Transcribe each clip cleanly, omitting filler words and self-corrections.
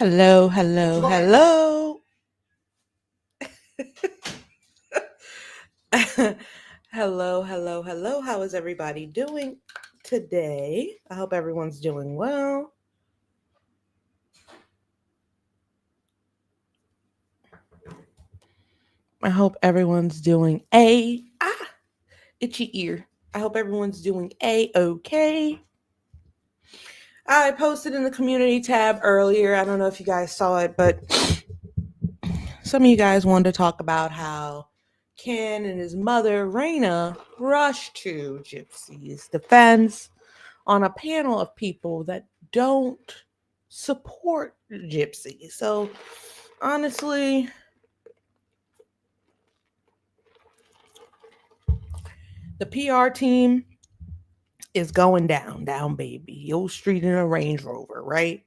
Hello, hello, hello. Hello, hello, hello. How is everybody doing today? I hope everyone's doing well. I hope everyone's doing itchy ear. I hope everyone's doing okay. I posted in the community tab earlier. I don't know if you guys saw it, but some of you guys wanted to talk about how Ken and his mother, Raina, rushed to Gypsy's defense on a panel of people that don't support Gypsy. So, honestly, the PR team is going down, baby. Yo Street in a Range Rover, right?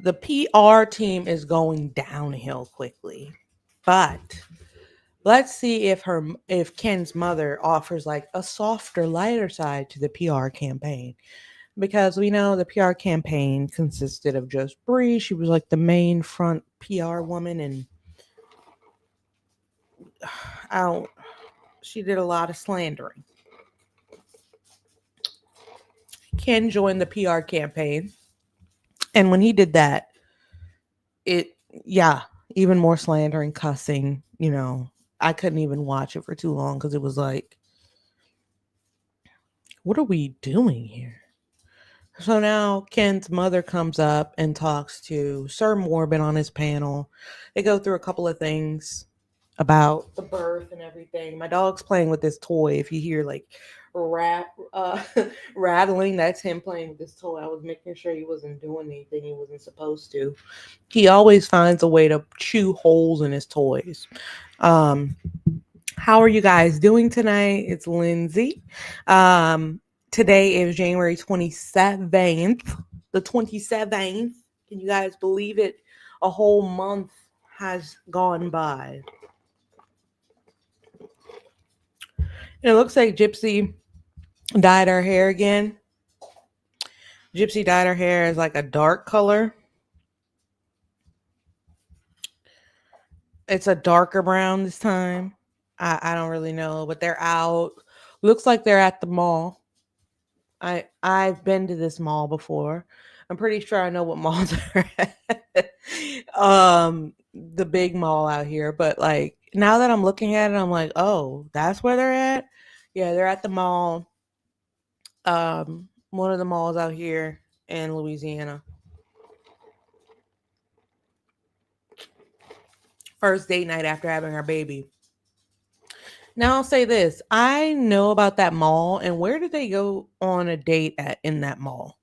The PR team is going downhill quickly. But let's see if Ken's mother offers like a softer, lighter side to the PR campaign. Because we know the PR campaign consisted of just Bree. She was like the main front PR woman, and I don't. She did a lot of slandering. Ken joined the PR campaign, and when he did that, it even more slandering, cussing. I couldn't even watch it for too long because it was like, what are we doing here? So now Ken's mother comes up and talks to Sir Morbin on his panel. They go through a couple of things about the birth and everything. My dog's playing with this toy. If you hear like rattling, that's him playing with this toy. I was making sure he wasn't doing anything he wasn't supposed to. He always finds a way to chew holes in his toys. Um, how are you guys doing tonight? It's Lindsay. Today is January 27th. The 27th. Can you guys believe it? A whole month has gone by. And it looks like Gypsy dyed her hair again. Gypsy dyed her hair as like a dark color. It's a darker brown this time. I don't really know, but they're out. Looks like they're at the mall. I've been to this mall before. I'm pretty sure I know what malls are at. The big mall out here, but like now that I'm looking at it, I'm like, oh, that's where they're at. Yeah, they're at the mall. One of the malls out here in Louisiana. First date night after having our baby. Now I'll say this: I know about that mall, and where did they go on a date at in that mall?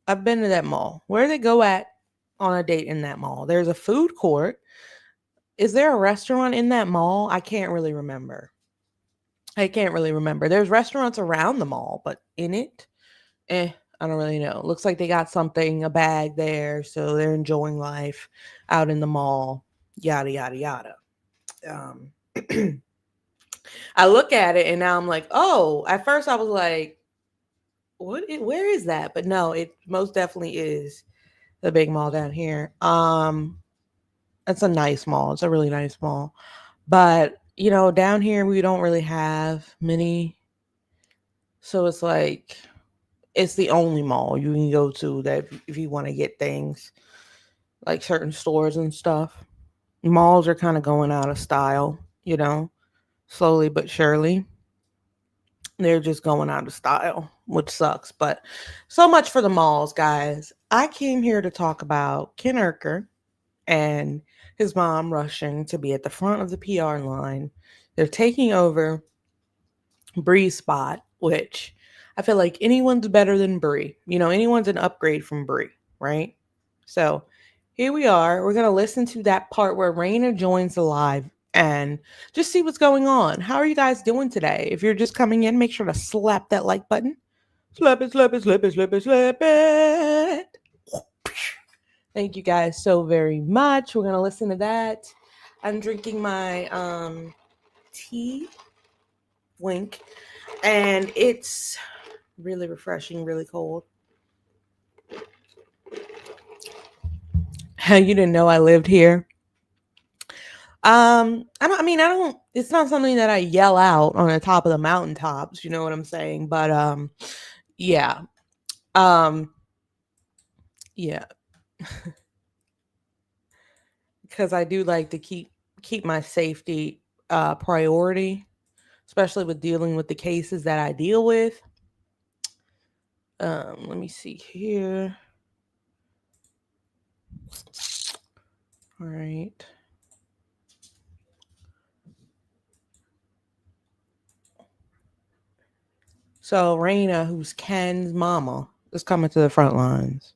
I've been to that mall. Where do they go at on a date in that mall? There's a food court. Is there a restaurant in that mall? I can't really remember. There's restaurants around the mall, but in it, eh, I don't really know. Looks like they got something, a bag there, so they're enjoying life out in the mall. Yada yada yada. Um, I look at it and now I'm like, oh. At first I was like, where is that? But no, it most definitely is the big mall down here. It's a nice mall. It's a really nice mall. But, down here we don't really have many. So it's like it's the only mall you can go to that if you want to get things like certain stores and stuff. Malls are kind of going out of style, slowly but surely. They're just going out of style, which sucks. But so much for the malls, guys. I came here to talk about Ken Urker and his mom rushing to be at the front of the PR line. They're taking over Bree's spot, which I feel like anyone's better than Bree. Anyone's an upgrade from Bree, right? So here we are. We're going to listen to that part where Raina joins the live and just see what's going on. How are you guys doing today? If you're just coming in, make sure to slap that like button. Slap it, slap it, slap it, slap it, slap it. Thank you guys so very much. We're going to listen to that. I'm drinking my tea, wink, and it's really refreshing, really cold. You didn't know I lived here. I don't, it's not something that I yell out on the top of the mountaintops, you know what I'm saying? But yeah. Um yeah, because I do like to keep my safety priority, especially with dealing with the cases that I deal with. Let me see here. All right. So Raina, who's Ken's mama, is coming to the front lines.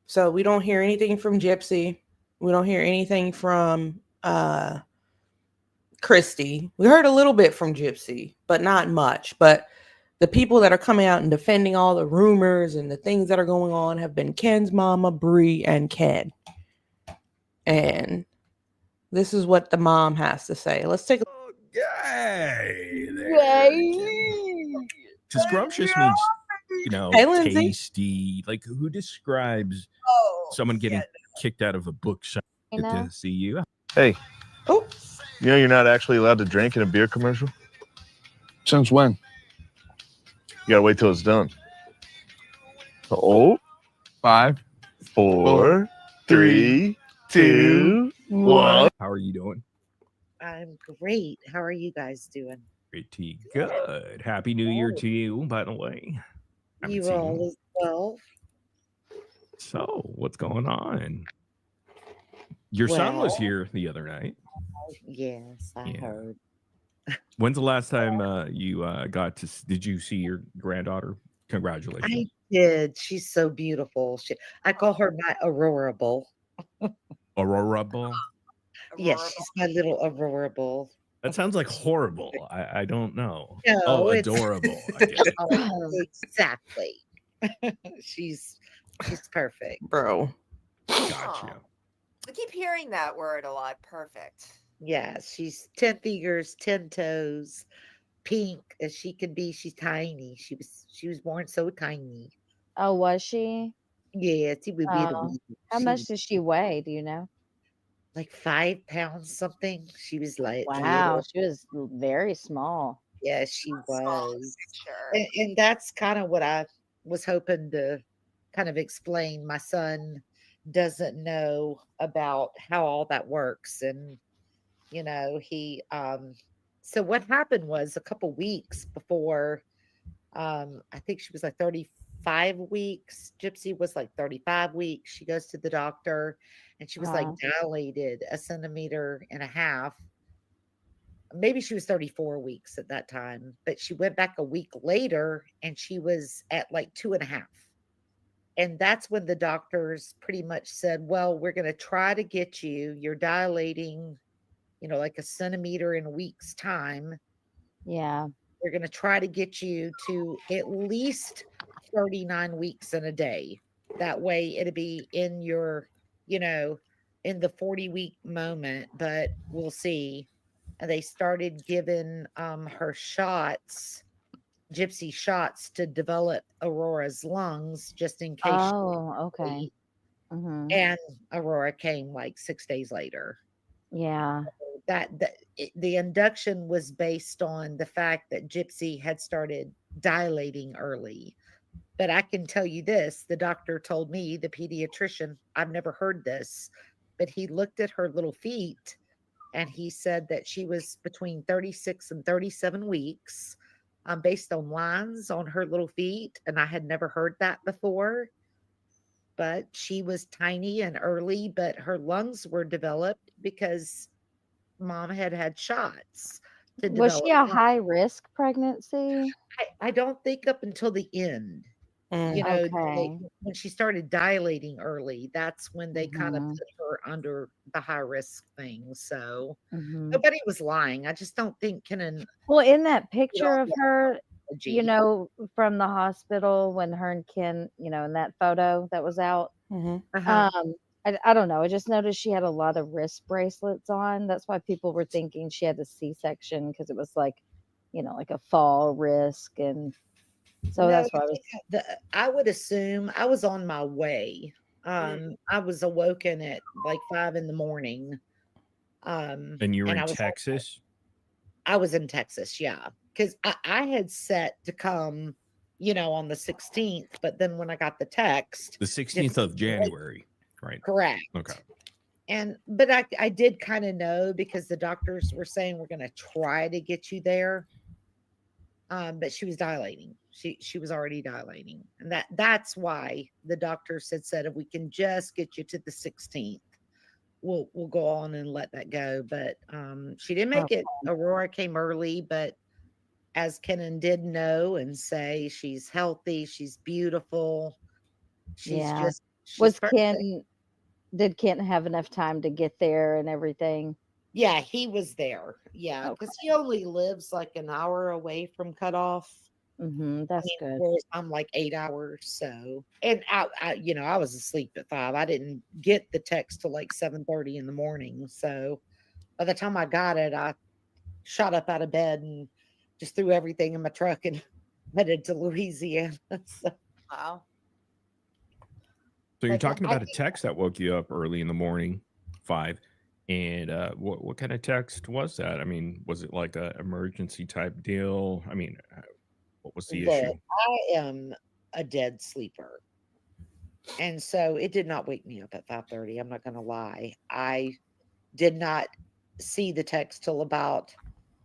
So we don't hear anything from Gypsy. We don't hear anything from Christy. We heard a little bit from Gypsy, but not much. But the people that are coming out and defending all the rumors and the things that are going on have been Ken's mama, Bree, and Ken. And this is what the mom has to say. Let's take a Okay. There. To scrumptious means, Hey, Lindsay. tasty. Like, who describes someone getting kicked out of a book? Good to see you. Hey. Oh. You know you're not actually allowed to drink in a beer commercial? Since when? You gotta wait till it's done. Oh. 5, 4, 3, 2, 1. How are you doing? I'm great. How are you guys doing? Pretty good. Happy New Year to you, by the way. You all as well. So, what's going on? Your son was here the other night. Yes, I heard. When's the last time you got to? Did you see your granddaughter? Congratulations. I did. She's so beautiful. I call her my Aurora Bull. Aurora Bull? Yes, she's my little Aurora Bull. That sounds like horrible. I don't know. No, it's adorable. Exactly. she's perfect. Bro. Gotcha. I keep hearing that word a lot. Perfect. Yeah, she's 10 fingers, 10 toes, pink as she could be. She's tiny. She was born so tiny. Oh, was she? Yeah, she would be How much does she weigh? Do you know? Like 5 pounds something. She was like, wow, she was very small. Yeah, she was. Sure. And that's kind of what I was hoping to kind of explain. My son doesn't know about how all that works. And, he, so what happened was a couple weeks before, I think she was like 35 weeks. Gypsy was like 35 weeks. She goes to the doctor and she was like dilated 1.5 centimeters. Maybe she was 34 weeks at that time, but she went back a week later and she was at like 2.5. And that's when the doctors pretty much said, well, we're going to try to get you're dilating, like 1 centimeter in a week's time. Yeah. We're going to try to get you to at least 39 weeks in a day. That way it'll be in your, in the 40-week moment, but we'll see. And they started giving her shots, Gypsy shots, to develop Aurora's lungs just in case. Oh, okay. And Aurora came like 6 days later. Yeah. The induction was based on the fact that Gypsy had started dilating early. But I can tell you this, the doctor told me, the pediatrician, I've never heard this, but he looked at her little feet and he said that she was between 36 and 37 weeks based on lines on her little feet. And I had never heard that before. But she was tiny and early, but her lungs were developed because mom had shots to develop. Was she a high risk pregnancy? I don't think up until the end. When she started dilating early, that's when they kind of put her under the high risk thing. So nobody was lying. I just don't think well, in that picture of her, from the hospital when her and Ken, in that photo that was out, I don't know. I just noticed she had a lot of wrist bracelets on. That's why people were thinking she had a C-section, because it was like, like a fall risk. And so that's why I would assume I was on my way I was awoken at like 5 in the morning. And you were And in I was Texas? I was in Texas, yeah, because I had set to come, on the 16th, but then when I got the text, The 16th of Gypsy- January, right? correct. Okay. But I did kind of know because the doctors were saying we're going to try to get you there. But she was dilating. She was already dilating, and that's why the doctors had said if we can just get you to the 16th, we'll go on and let that go. But she didn't make it. Aurora came early, but as Kenan did know and say, she's healthy, she's beautiful, she's Was perfect. did Ken have enough time to get there and everything? Yeah, he was there. Yeah, because he only lives like an hour away from cutoff. That's good. Whereas I'm like 8 hours. So, and I was asleep at 5. I didn't get the text till like 7:30 in the morning. So, by the time I got it, I shot up out of bed and just threw everything in my truck and headed to Louisiana. So, Wow. So you're But talking I about a text that woke you up early in the morning, 5. And what kind of text was that? I mean, was it like a emergency type deal? I mean, what was the issue? I am a dead sleeper. And so it did not wake me up at 5:30. I'm not going to lie. I did not see the text till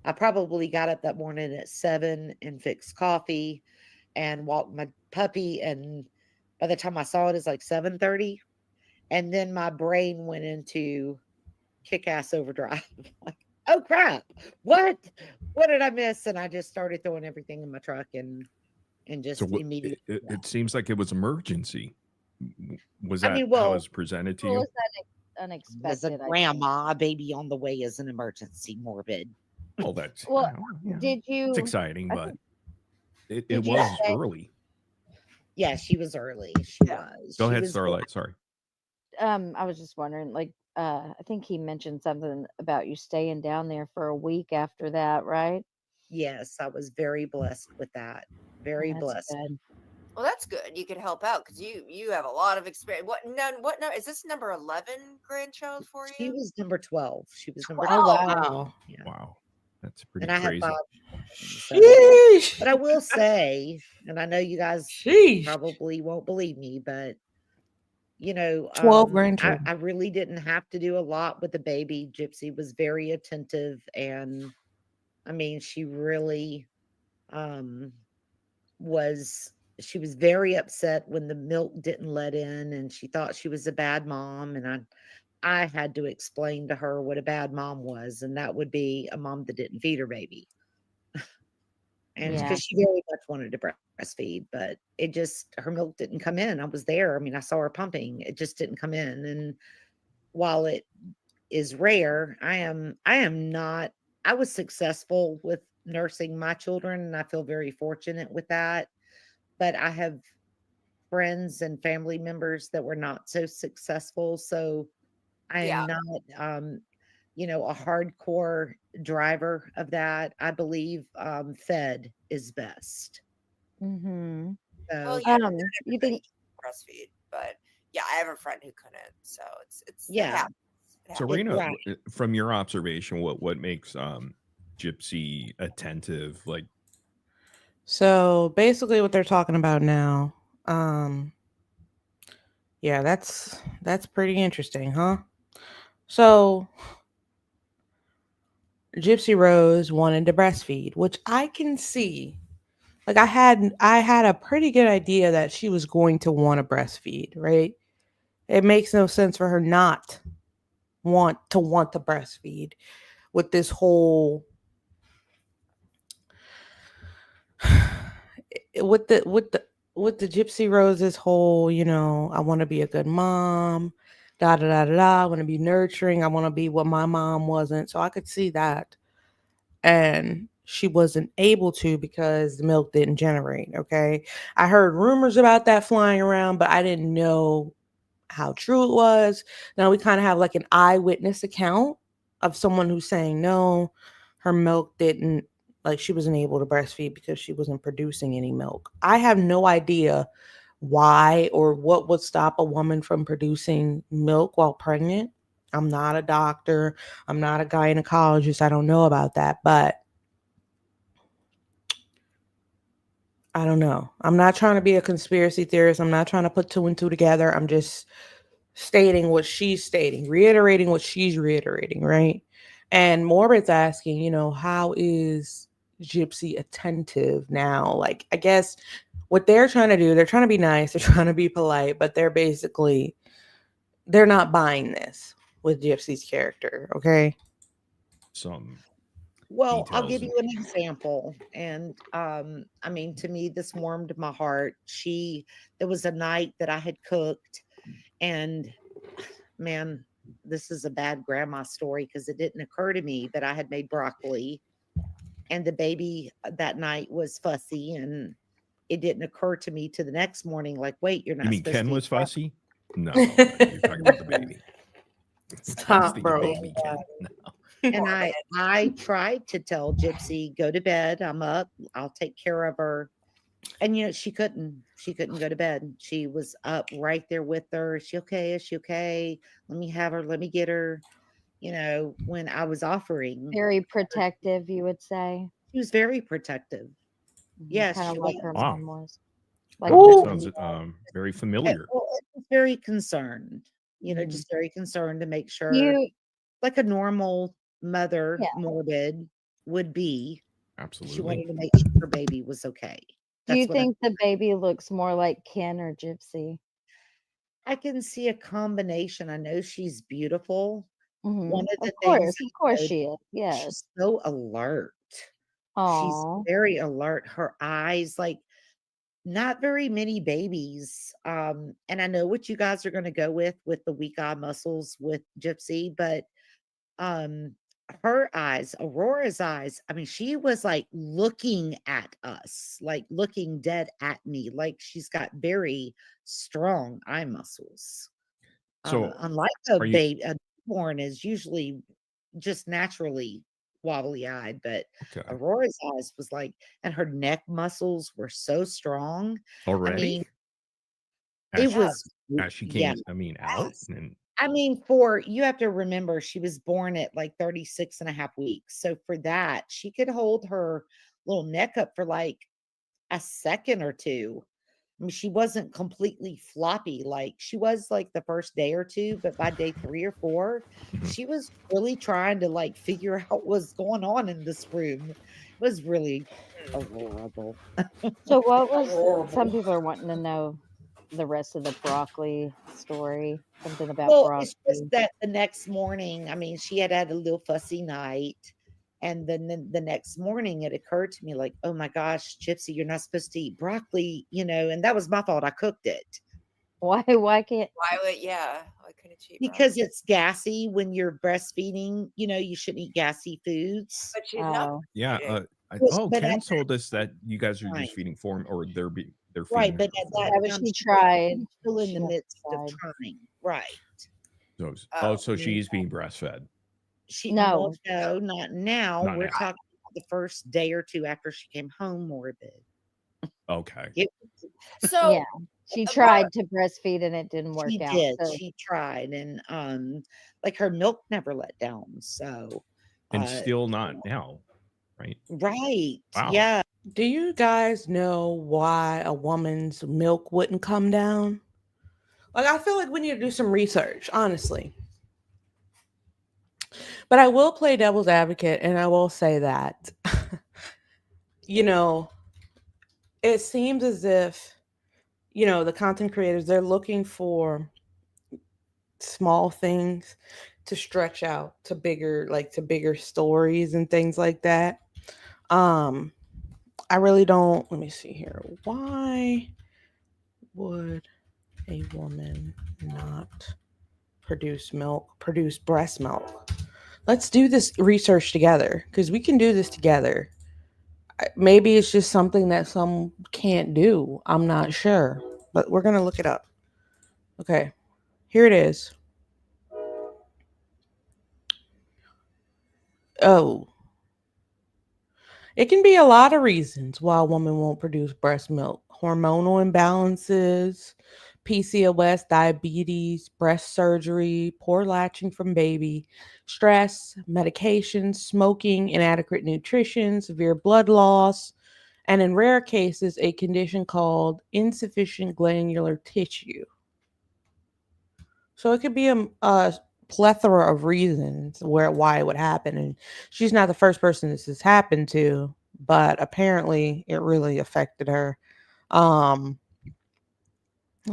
I probably got up that morning at 7 and fixed coffee and walked my puppy. And by the time I saw it, it's like 7:30. And then my brain went into kick-ass overdrive. Like, oh crap, what did I miss? And I just started throwing everything in my truck and just immediately it seems like it was emergency. Was I that mean, how well, it was presented to Well, you? was that unexpected? as a I think? grandma, a baby on the way is an emergency. Morbid. Well, that's Well, yeah, did you? it's exciting, I but think- it did you was say- early. Yeah, she was early. She was. Go She ahead, was Starlight. Sorry. I was just wondering, like, I think he mentioned something about you staying down there for a week after that, right? Yes, I was very blessed with that. Very That's blessed. good. Well, that's good. You could help out because you have a lot of experience. What no? Is this number 11 grandchild for She you? was number 12. She was number 12. 12. Wow. Yeah. Wow, that's pretty And I had crazy. 5. So, Sheesh. but I will say, and I know you guys Sheesh. probably won't believe me, but 12 I grandchildren. really didn't have to do a lot with the baby. Gypsy was very attentive, and I mean, she really was she was very upset when the milk didn't let in, and she thought she was a bad mom. And I had to explain to her what a bad mom was, and that would be a mom that didn't feed her baby. And Yeah. because she very much wanted to breastfeed, but her milk didn't come in. I was there. I mean, I saw her pumping. It just didn't come in. And while it is rare, I was successful with nursing my children, and I feel very fortunate with that. But I have friends and family members that were not so successful. So I am not a hardcore driver of that. I believe fed is best. Mm-hmm. So Well, yeah, not You everybody think? can breastfeed, but yeah, I have a friend who couldn't, so it yeah, happens. It So, happens. Rena, from your observation, what makes Gypsy attentive? Like, So basically what they're talking about now, yeah, that's pretty interesting, huh? So Gypsy Rose wanted to breastfeed, which I can see. Like I had a pretty good idea that she was going to want to breastfeed, right? It makes no sense for her not want to breastfeed with this whole with the Gypsy Rose's whole, I want to be a good mom, da da da da da. I want to be nurturing. I want to be what my mom wasn't. So I could see that, and she wasn't able to because the milk didn't generate. Okay, I heard rumors about that flying around, but I didn't know how true it was. Now we kind of have like an eyewitness account of someone who's saying no, her milk didn't, like she wasn't able to breastfeed because she wasn't producing any milk. I have no idea why or what would stop a woman from producing milk while pregnant. I'm not a doctor. I'm not a gynecologist. I don't know about that, but I don't know. I'm not trying to be a conspiracy theorist. I'm not trying to put two and two together. I'm just stating what she's stating, reiterating what she's reiterating, right? And Morbid's asking, you know, how is Gypsy attentive now? Like, I guess what they're trying to do, they're trying to be nice, they're trying to be polite, but they're not buying this with Gypsy's character, okay? Some Well, I'll details give you an example. And I mean, to me, this warmed my heart. There was a night that I had cooked, and man, this is a bad grandma story because it didn't occur to me that I had made broccoli, and the baby that night was fussy, and it didn't occur to me to the next morning, like, wait, you're not You mean supposed Ken to eat was broccoli. fussy? No, you're talking about the baby. I was Stop, thinking bro. baby Ken. No. And I tried to tell Gypsy, go to bed. I'm up. I'll take care of her. And you know, she couldn't go to bed. She was up right there with her. Is she okay? Is she okay? Let me have her. Let me get her. You know, when I was offering, Very protective, you would say. she was very protective. Yes, Kind she of like was. her Wow. mom was. Like Ooh. Sounds very And, familiar. well, it was very concerned. You know, Mhm. just very concerned to make sure, you, like a normal mother, yeah. Morbid would be. She Absolutely. wanted to make sure her baby was okay. Do you That's what think the baby looks more like Ken or Gypsy? I can see a combination. I know she's beautiful. One of Of the things course I she is. noticed, Yes. she's so alert. She's Aw. very alert. Her eyes, like not very many babies. And I know what you guys are going to go with the weak eye muscles with Gypsy, but um her eyes, Aurora's eyes, I mean, she was like looking at us, like looking dead at me, like she's got very strong eye muscles. So Unlike a are you baby, a newborn is usually just naturally wobbly eyed, but okay Aurora's eyes was like, and her neck muscles were so strong. I already? mean, As it she, was, as she yeah. came, I mean, out and I mean, you have to remember, she was born at like 36 and a half weeks. So for that, she could hold her little neck up for like a second or two. I mean, she wasn't completely floppy like she was like the first day or two, but by day 3 or 4, Mhm. she was really trying to like figure out what's going on in this room. It was really horrible. So what was some Horrible. people are wanting to know the rest of the broccoli story. Something about Well, it's just broccoli. that the next morning, I mean, she had had a little fussy night. And then the next morning, it occurred to me like, oh my gosh, Gypsy, you're not supposed to eat broccoli, you know, and that was my fault. I cooked it Why can't Why would why couldn't you eat because broccoli? it's gassy when you're breastfeeding. You know, you shouldn't eat gassy foods. But she's not oh yeah. breastfeeding. But Ken at told us that you guys are that time, just feeding form, or they're right? feeding But her at that yeah, formula. but time, she she was tried. still in She the must midst have of tried. trying, right? So I mean, she's being breastfed. well, No. no, not now. Not We're now. talking about the first day or two after she came home morbid. Okay. It So Yeah. She tried to breastfeed and it didn't work She out. did. So She tried, and like her milk never let down. So, And uh, still not now, right? right, Wow. yeah. Do you guys know why a woman's milk wouldn't come down? Like, I feel like we need to do some research, honestly. But I will play devil's advocate and I will say that, you know, it seems as if, you know, the content creators, they're looking for small things to stretch out to bigger stories and things like that. Um, I really don't, let me see here. Why would a woman not produce breast milk? Let's do this research together because we can do this together. Maybe it's just something that some can't do. I'm not sure, but we're going to look it up. Okay, here it is. Oh, it can be a lot of reasons why a woman won't produce breast milk. hormonal imbalances, PCOS, diabetes, breast surgery, poor latching from baby, stress, medications, smoking, inadequate nutrition, severe blood loss, and in rare cases, a condition called insufficient glandular tissue. So it could be a plethora of reasons why it would happen. And she's not the first person this has happened to, but apparently it really affected her.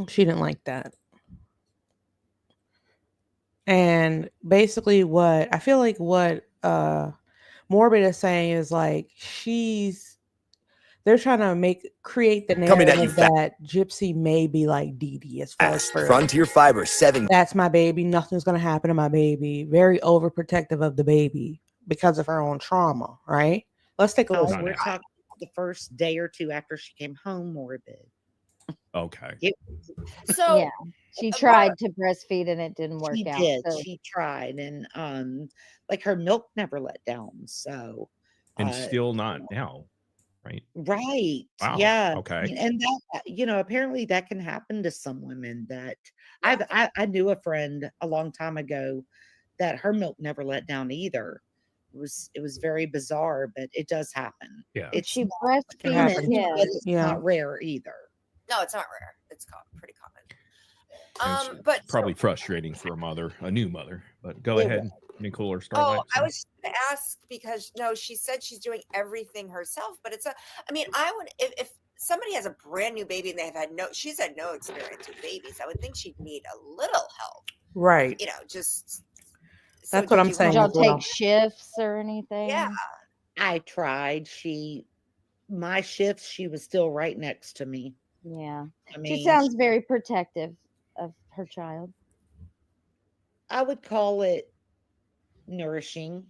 She didn't like that. And basically what I feel like what Morbid is saying is like they're trying to create the Coming at you narrative that Gypsy may be like Dee Dee as far as fast. Frontier Fiber 7. that's my baby, nothing's gonna happen to my baby. Very overprotective of the baby because of her own trauma, right? Let's take a Oh, listen. we're talking the first day or two after she came home, Morbid. Okay. So Yeah. She tried to breastfeed and it didn't work She out. did. So She tried, and like her milk never let down. So, And still not now, right? right, Wow. yeah, Okay. and that apparently that can happen to some women. That I knew a friend a long time ago that her milk never let down either. It was very bizarre, but it does happen. Yeah. It's she not breastfeeds happen. common, but kids. it's Yeah. not rare either. no, it's not rare. It's pretty common. And it's But probably frustrating for a new mother. But go It ahead, Nicole or Starlight. oh, I was going to ask because no, she said she's doing everything herself, but I mean, I would if somebody has a brand new baby and she's had no experience with babies, I would think she'd need a little help. Right. Just That's what I'm Did saying y'all as well. take shifts or anything? Yeah. I tried. My shifts, she was still right next to me. Yeah. I mean, She sounds very protective of her child. I would call it nourishing.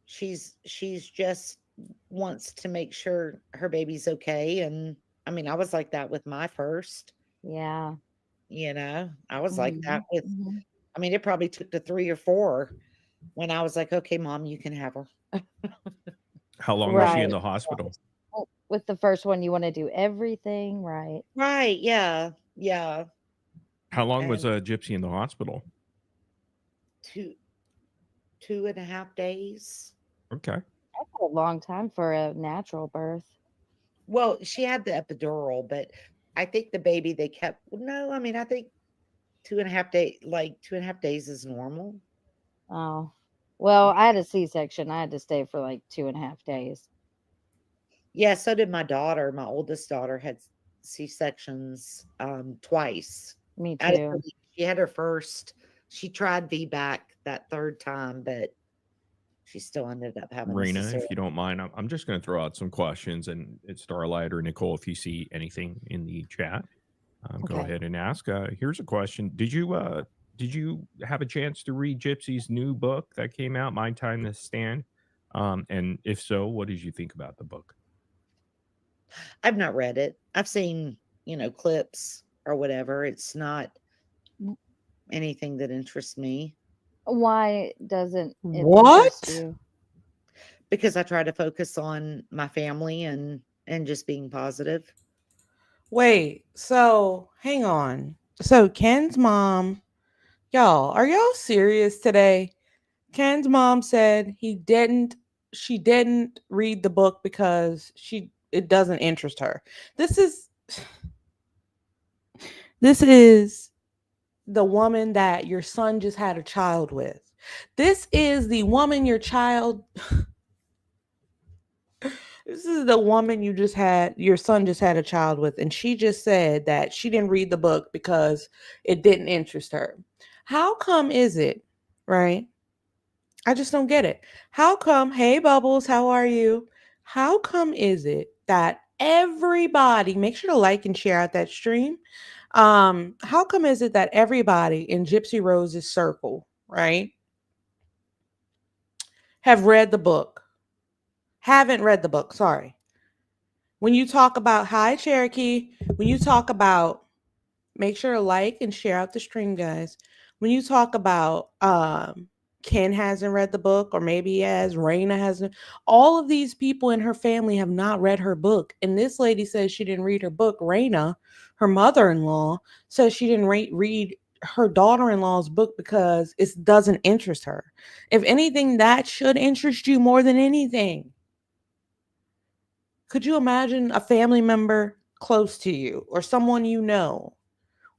She's just wants to make sure her baby's okay. And I mean, I was like that with my first, Yeah. I was like that with, Mhm. I mean, it probably took to 3 or 4 when I was like, okay, mom, you can have her. How long was she in Right. the hospital? Well, with the first one, you want to do everything right. Right. Yeah. Yeah. How long was And Gypsy in the hospital? 2.5 days. Okay. That's a long time for a natural birth. Well, she had the epidural, but I think the baby they kept. No, I mean, I think 2.5 days is normal. Oh, well, I had a C-section. I had to stay for like 2.5 days. Yeah, so did my daughter. My oldest daughter had C-sections twice. Me Out of too. her- She had her first. She tried VBAC that third time, but she still ended up having a Rena, cesarean. if you don't mind, I'm just going to throw out some questions, and it's Starlight or Nicole, if you see anything in the chat, go Okay. ahead and ask. Here's a question: Did you have a chance to read Gypsy's new book that came out, My Time to Stand? And if so, what did you think about the book? I've not read it. I've seen, clips or whatever. It's not anything that interests me Why doesn't it What? interest you? because I try to focus on my family and just being positive. Wait, so hang on. So Ken's mom, y'all, are y'all serious today? Ken's mom said she didn't read the book because it doesn't interest her. This is the woman that your son just had a child with. This is the woman your son just had a child with, and she just said that she didn't read the book because it didn't interest her. How come is it, right? I just don't get it. How come, hey Bubbles, how are you? How come is it that everybody, make sure to like and share out that stream. How come is it that everybody in Gypsy Rose's circle, right, haven't read the book, sorry. When you talk about, hi Cherokee, when you talk about, make sure to like and share out the stream, guys. When you talk about Ken hasn't read the book, or maybe as Raina hasn't. All of these people in her family have not read her book. And this lady says she didn't read her book. Raina, her mother-in-law, says she didn't read her daughter-in-law's book because it doesn't interest her. If anything, that should interest you more than anything. Could you imagine a family member close to you, or someone you know,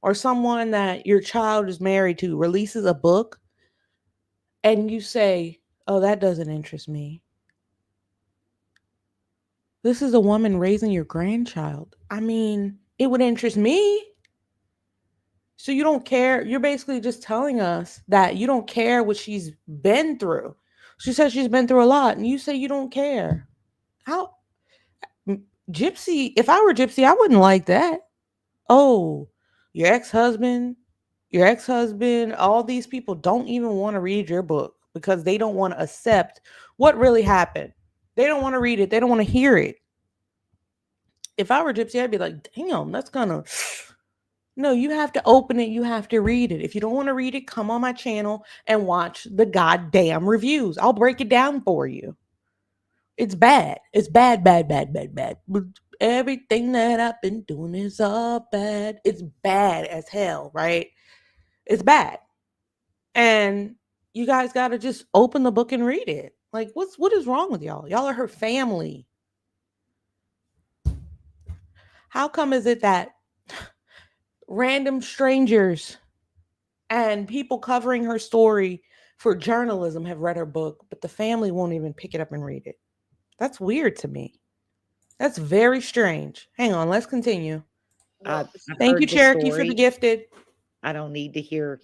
or someone that your child is married to releases a book and you say, oh, that doesn't interest me? This is a woman raising your grandchild. I mean, it would interest me. So you don't care. You're basically just telling us that you don't care what she's been through. She says she's been through a lot, and you say you don't care. How? Gypsy, if I were Gypsy, I wouldn't like that. Oh, your ex-husband, all these people don't even want to read your book because they don't want to accept what really happened. They don't want to read it. They don't want to hear it. If I were Gypsy, I'd be like, damn, that's gonna... No, you have to open it. You have to read it. If you don't want to read it, come on my channel and watch the goddamn reviews. I'll break it down for you. It's bad. It's bad, bad, bad, bad, bad. Everything that I've been doing is all bad. It's bad as hell, right? It's bad. And you guys got to just open the book and read it. Like, what is wrong with y'all? Y'all are her family. How come is it that random strangers and people covering her story for journalism have read her book, but the family won't even pick it up and read it? That's weird to me. That's very strange. Hang on, let's continue. Thank you, Cherokee, for the gifted. I don't need to hear.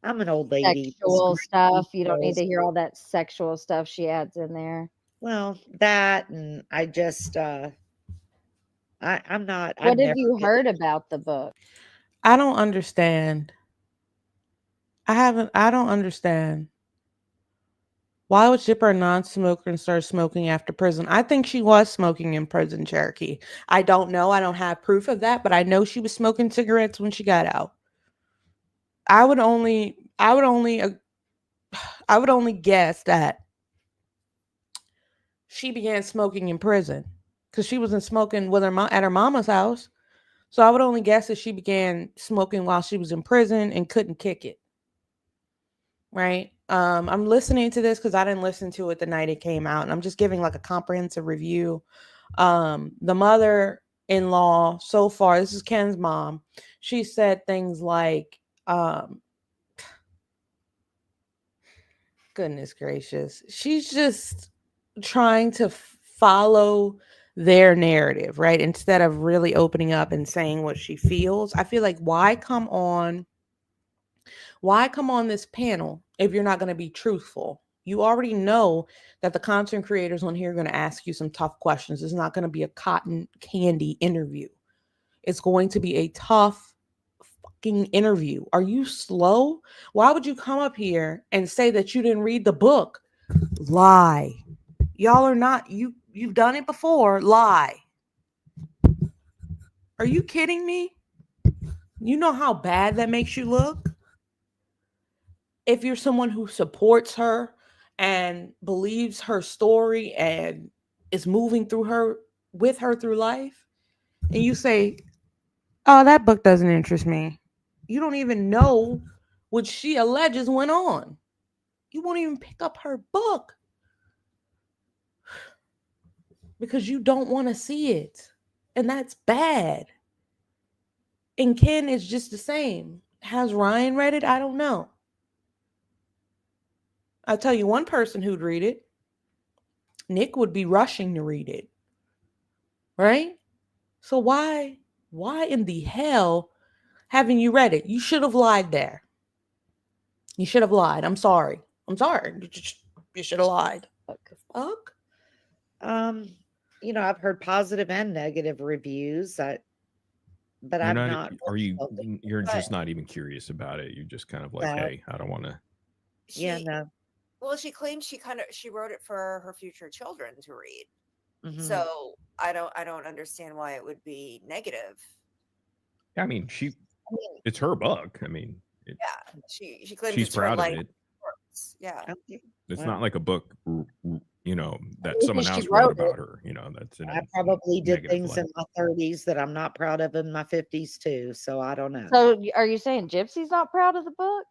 I'm an old lady. Sexual stuff. You don't need to hear all that sexual stuff she adds in there. Well, that, and I just, I'm not. What have you heard about the book? I don't understand. I don't understand. Why was Jipper a non-smoker and started smoking after prison? I think she was smoking in prison, Cherokee. I don't know. I don't have proof of that, but I know she was smoking cigarettes when she got out. I would only guess that she began smoking in prison because she wasn't smoking with at her mama's house. So I would only guess that she began smoking while she was in prison and couldn't kick it. Right? I'm listening to this because I didn't listen to it the night it came out, and I'm just giving like a comprehensive review. The mother-in-law so far, this is Ken's mom, she said things like, goodness gracious, she's just trying to follow their narrative, right? Instead of really opening up and saying what she feels. I feel like, why come on this panel if you're not going to be truthful? You already know that the content creators on here are going to ask you some tough questions. It's not going to be a cotton candy interview. It's going to be a tough fucking interview. Are you slow? Why would you come up here and say that you didn't read the book? Lie. Y'all are not, you've done it before. Lie. Are you kidding me? You know how bad that makes you look? If you're someone who supports her and believes her story and is moving with her through life, and you say, oh, that book doesn't interest me. You don't even know what she alleges went on. You won't even pick up her book because you don't want to see it. And that's bad. And Ken is just the same. Has Ryan read it? I don't know. I'll tell you one person who'd read it. Nick would be rushing to read it. Right? So why in the hell haven't you read it? You should have lied there. You should have lied. I'm sorry. You should have lied. What the fuck? I've heard positive and negative reviews. But I'm not. You're just not even curious about it. You're just kind of like, hey, I don't want to. No. Well, she claimed she wrote it for her future children to read. Mm-hmm. So I don't understand why it would be negative. I mean, it's her book. I mean, she claims she's proud of it. books. Yeah. Okay. It's Well, not like a book, that Maybe someone she else wrote wrote it. about her. That's in I a probably did negative things light. in my 30s that I'm not proud of in my 50s too. So I don't know. So are you saying Gypsy's not proud of the book?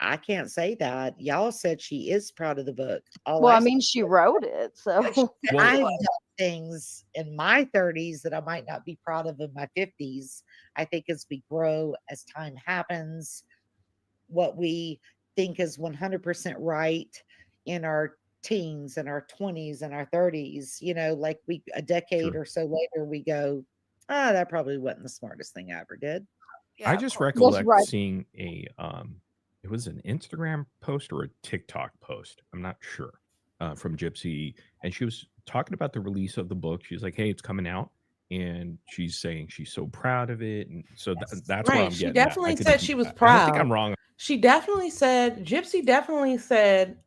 I can't say that. Y'all said she is proud of the book. All Well, I I mean, she wrote it, so She said Well- I've she done was. things in my 30s that I might not be proud of in my 50s. I think as we grow, as time happens, what we think is 100% right in our teens and our 20s and our 30s, like a decade Sure. or so later, we go, that probably wasn't the smartest thing I ever did. Yeah, I of just course. recollect right. seeing it was an Instagram post or a TikTok post. I'm not sure, from Gypsy, and she was talking about the release of the book. She's like, "Hey, it's coming out," and she's saying she's so proud of it, and so that's where Right. I'm She getting at. definitely I could said be- she was I don't think proud. I'm wrong. Gypsy definitely said,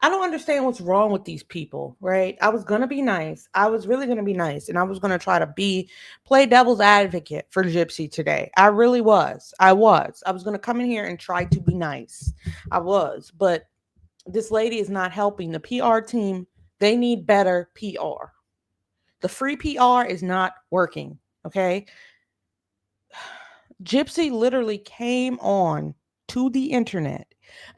I don't understand what's wrong with these people, right? I was going to be nice. I was really going to be nice. And I was going to try to play devil's advocate for Gypsy today. I really was. I was going to come in here and try to be nice. I was. But this lady is not helping. The PR team, they need better PR. The free PR is not working. Okay. Gypsy literally came on to the internet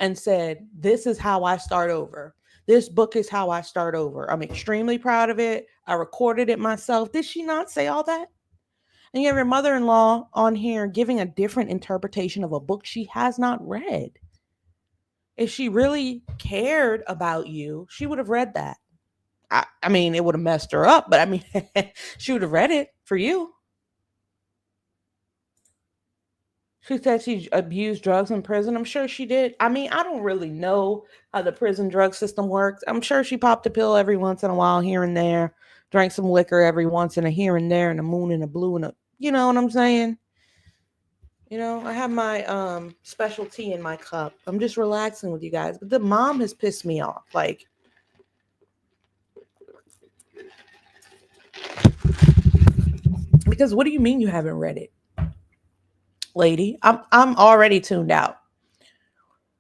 and said, this is how I start over. This book is how I start over. I'm extremely proud of it. I recorded it myself. Did she not say all that? And you have your mother-in-law on here giving a different interpretation of a book she has not read. If she really cared about you, she would have read that. I mean, it would have messed her up, but I mean, she would have read it for you. She said she abused drugs in prison. I'm sure she did. I mean, I don't really know how the prison drug system works. I'm sure she popped a pill every once in a while here and there, drank some liquor every once in a here and there, and a moon and a blue and a, you know what I'm saying? I have my special tea in my cup. I'm just relaxing with you guys. But the mom has pissed me off. Like, because what do you mean you haven't read it? Lady, I'm already tuned out.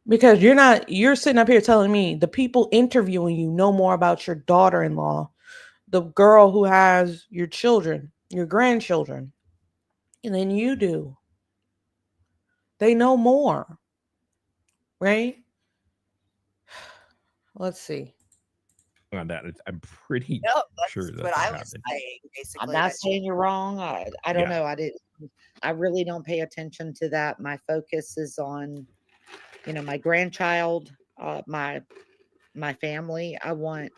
Because you're sitting up here telling me the people interviewing you know more about your daughter-in-law, the girl who has your children, your grandchildren, than you do. They know more, right? Let's see. On that, I'm pretty No, that's sure that what I was happened. saying, I'm basically. not that she- saying you're wrong. I don't Yeah. know. I really don't pay attention to that. My focus is on, my grandchild, my family. I want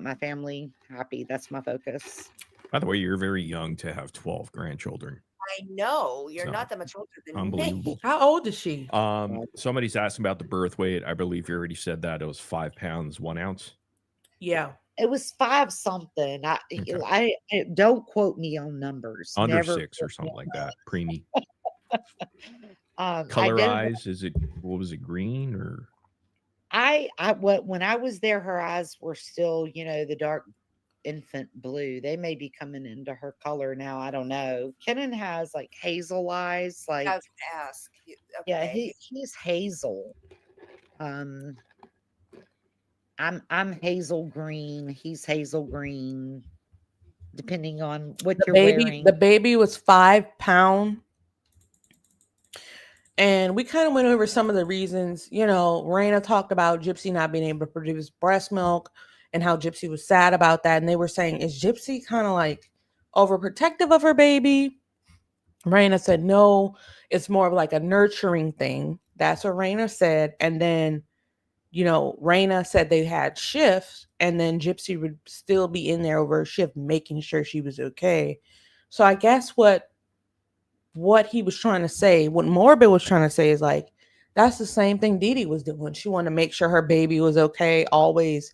my family happy. That's my focus. By the way, you're very young to have 12 grandchildren. I know you're So, not that much older than Unbelievable. me. How old is she? Somebody's asking about the birth weight. I believe you already said that. It was 5 pounds, 1 ounce. Yeah. It was 5 something. Okay. I don't quote me on numbers. Under Never 6 or quote me something on like that. Preemie. I Color don't. eyes, what was it, green or? When I was there, her eyes were still, the dark infant blue. They may be coming into her color now. I don't know. Kenan has like hazel eyes, I like was gonna ask. yeah, Okay. he's hazel. I'm hazel green. He's hazel green, depending on what you're wearing. The baby was 5 pounds. And we kind of went over some of the reasons. Raina talked about Gypsy not being able to produce breast milk and how Gypsy was sad about that. And they were saying, is Gypsy kind of like overprotective of her baby? Raina said, no, it's more of like a nurturing thing. That's what Raina said. And then, Raina said they had shifts, and then Gypsy would still be in there over a shift, making sure she was okay. So I guess what he was trying to say, what Morbid was trying to say is like, that's the same thing DEE DEE was doing. She wanted to make sure her baby was okay, always,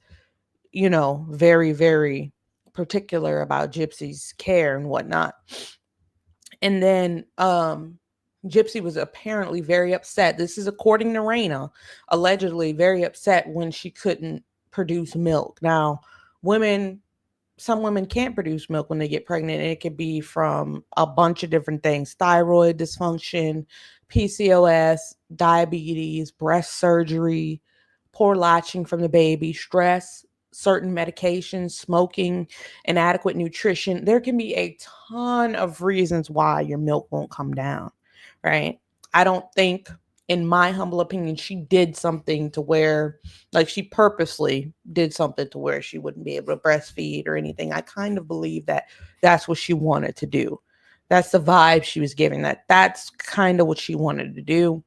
very, very particular about Gypsy's care and whatnot. And then Gypsy was apparently very upset. This is according to Raina, allegedly very upset when she couldn't produce milk. Now, some women can't produce milk when they get pregnant, and it could be from a bunch of different things: thyroid dysfunction, PCOS, diabetes, breast surgery, poor latching from the baby, stress, certain medications, smoking, inadequate nutrition. There can be a ton of reasons why your milk won't come down, right? I don't think, in my humble opinion, she did something to where, like, she purposely did something to where she wouldn't be able to breastfeed or anything. I kind of believe that that's what she wanted to do. That's the vibe she was giving, that's kind of what she wanted to do.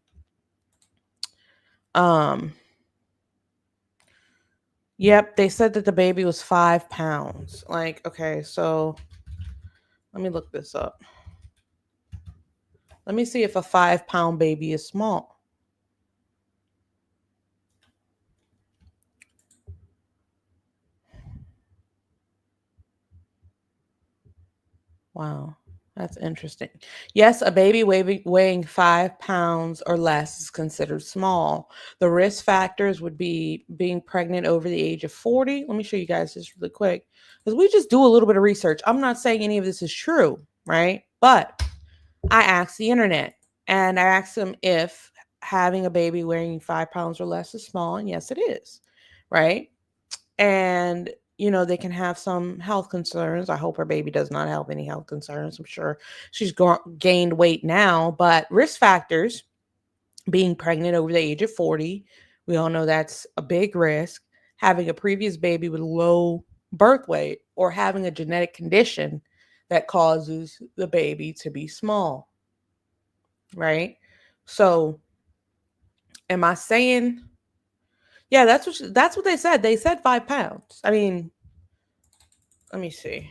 Yep, they said that the baby was 5 pounds. Like, okay, so let me look this up. Let me see if a 5-pound baby is small. Wow, that's interesting. Yes, a baby weighing 5 pounds or less is considered small. The risk factors would be being pregnant over the age of 40. Let me show you guys this really quick, because we just do a little bit of research. I'm not saying any of this is true, right? But I asked the internet, and I asked them if having a baby weighing 5 pounds or less is small, and yes, it is, right? And they can have some health concerns. I hope her baby does not have any health concerns. I'm sure she's gained weight now, but risk factors: being pregnant over the age of 40. We all know that's a big risk. Having a previous baby with low birth weight, or having a genetic condition that causes the baby to be small, right? So am I saying, yeah, that's what they said. They said 5 pounds. I mean, let me see.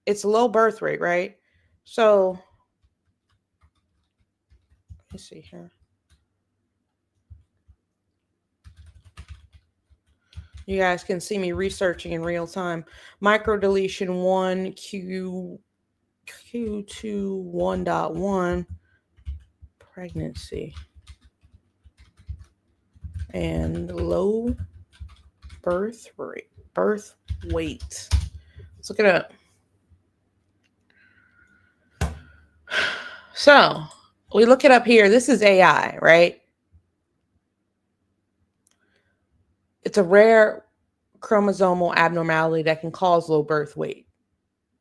It's a low birth rate, right? So let me see here. You guys can see me researching in real time. Microdeletion 1, Q2 1.1, pregnancy, and low birth rate, birth weight. Let's look it up. So we look it up here. This is AI, right? It's a rare chromosomal abnormality that can cause low birth weight.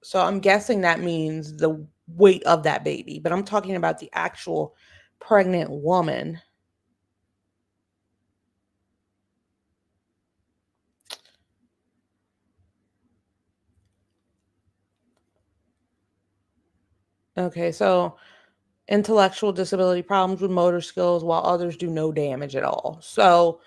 So I'm guessing that means the weight of that baby, but I'm talking about the actual pregnant woman. Okay, so intellectual disability, problems with motor skills, while others do no damage at all. So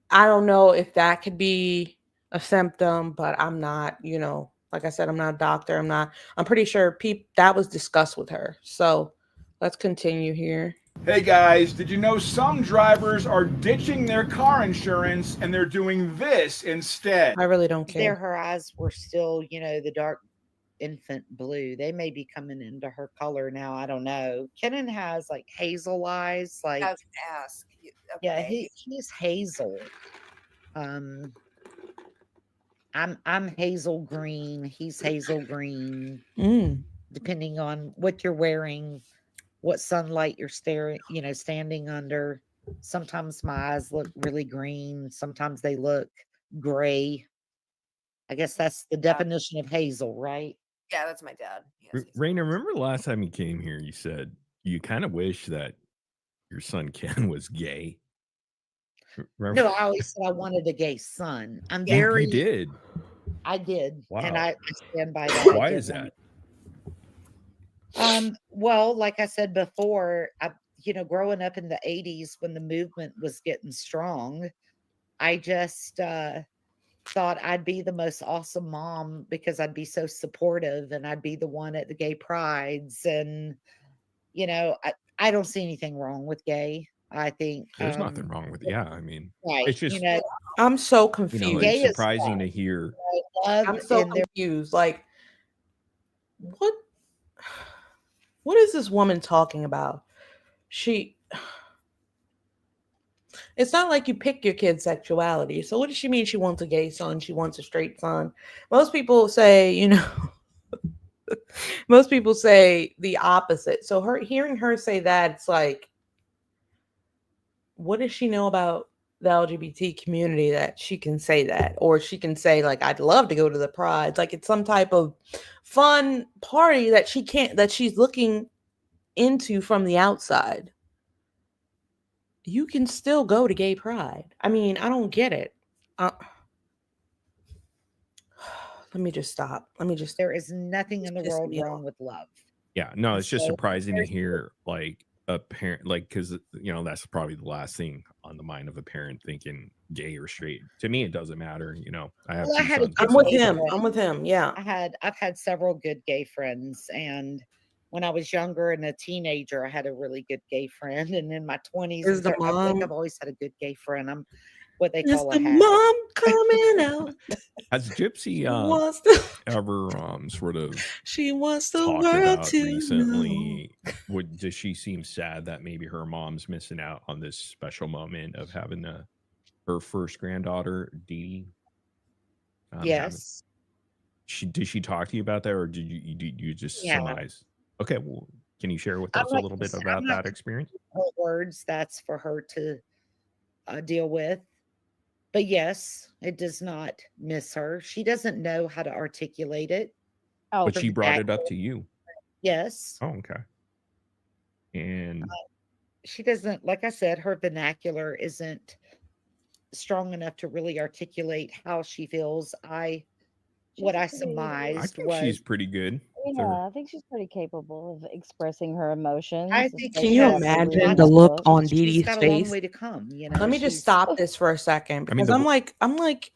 I don't know if that could be a symptom, but I'm not, like I said, I'm not a doctor. I'm pretty sure that was discussed with her. So let's continue here. Hey guys, did you know some drivers are ditching their car insurance and they're doing this instead? I really don't care. Her eyes were still, the dark infant blue. They may be coming into her color now. I don't know. Kenan has like hazel eyes. Like, I was gonna ask. Yeah, Okay. he's hazel. I'm hazel green. He's hazel green. Depending on what you're wearing, what sunlight you're standing under. Sometimes my eyes look really green. Sometimes they look gray. I guess that's the definition of hazel, right? Yeah, that's my dad. Yes, Raina, remember the last time you came here, you said you kind of wish that your son Ken was gay. Remember? No, I always said I wanted a gay son. You did. I did. Wow. And I stand by that. Why is that? Well, like I said before, growing up in the 80s when the movement was getting strong, I just thought I'd be the most awesome mom because I'd be so supportive and I'd be the one at the gay prides. And, I don't see anything wrong with gay. I think there's nothing wrong with I mean, right. It's just I'm so confused. It's surprising to hear. I'm so confused. Like, what is this woman talking about? It's not like you pick your kid's sexuality. So what does she mean she wants a gay son? She wants a straight son. Most people say, most people say the opposite. So hearing her say that, it's like, what does she know about the LGBT community that she can say that, or she can say like, I'd love to go to the prides. Like it's some type of fun party that she's looking into from the outside. You can still go to gay pride. I mean, I don't get it. Let me just stop. There is nothing in the world wrong with love. Yeah, no, it's just surprising to hear like a parent, like, because that's probably the last thing on the mind of a parent thinking gay or straight. To me, it doesn't matter. I have. Well, I'm with him. I'm with him. Yeah, I've had several good gay friends, and when I was younger and a teenager, I had a really good gay friend, and in my 20s, I think I've always had a good gay friend. I'm what they call a mom coming out. Has Gypsy ever sort of she wants the talked world about to recently? Does she seem sad that maybe her mom's missing out on this special moment of having her first granddaughter, Dee Dee? Yes. Did she talk to you about that, or did you just surmise? Okay, well, can you share with us a little bit about that experience? Her words, that's for her to deal with. But yes, it does not miss her. She doesn't know how to articulate it. Oh, but she brought it up to you. Yes. Oh, okay. And she doesn't, like I said, her vernacular isn't strong enough to really articulate how she feels. What I surmised was she's pretty good. Yeah, I think she's pretty capable of expressing her emotions. I think. Can you imagine the look on Dee Dee's face? Got a long way to come. Let me just stop this for a second, because I'm like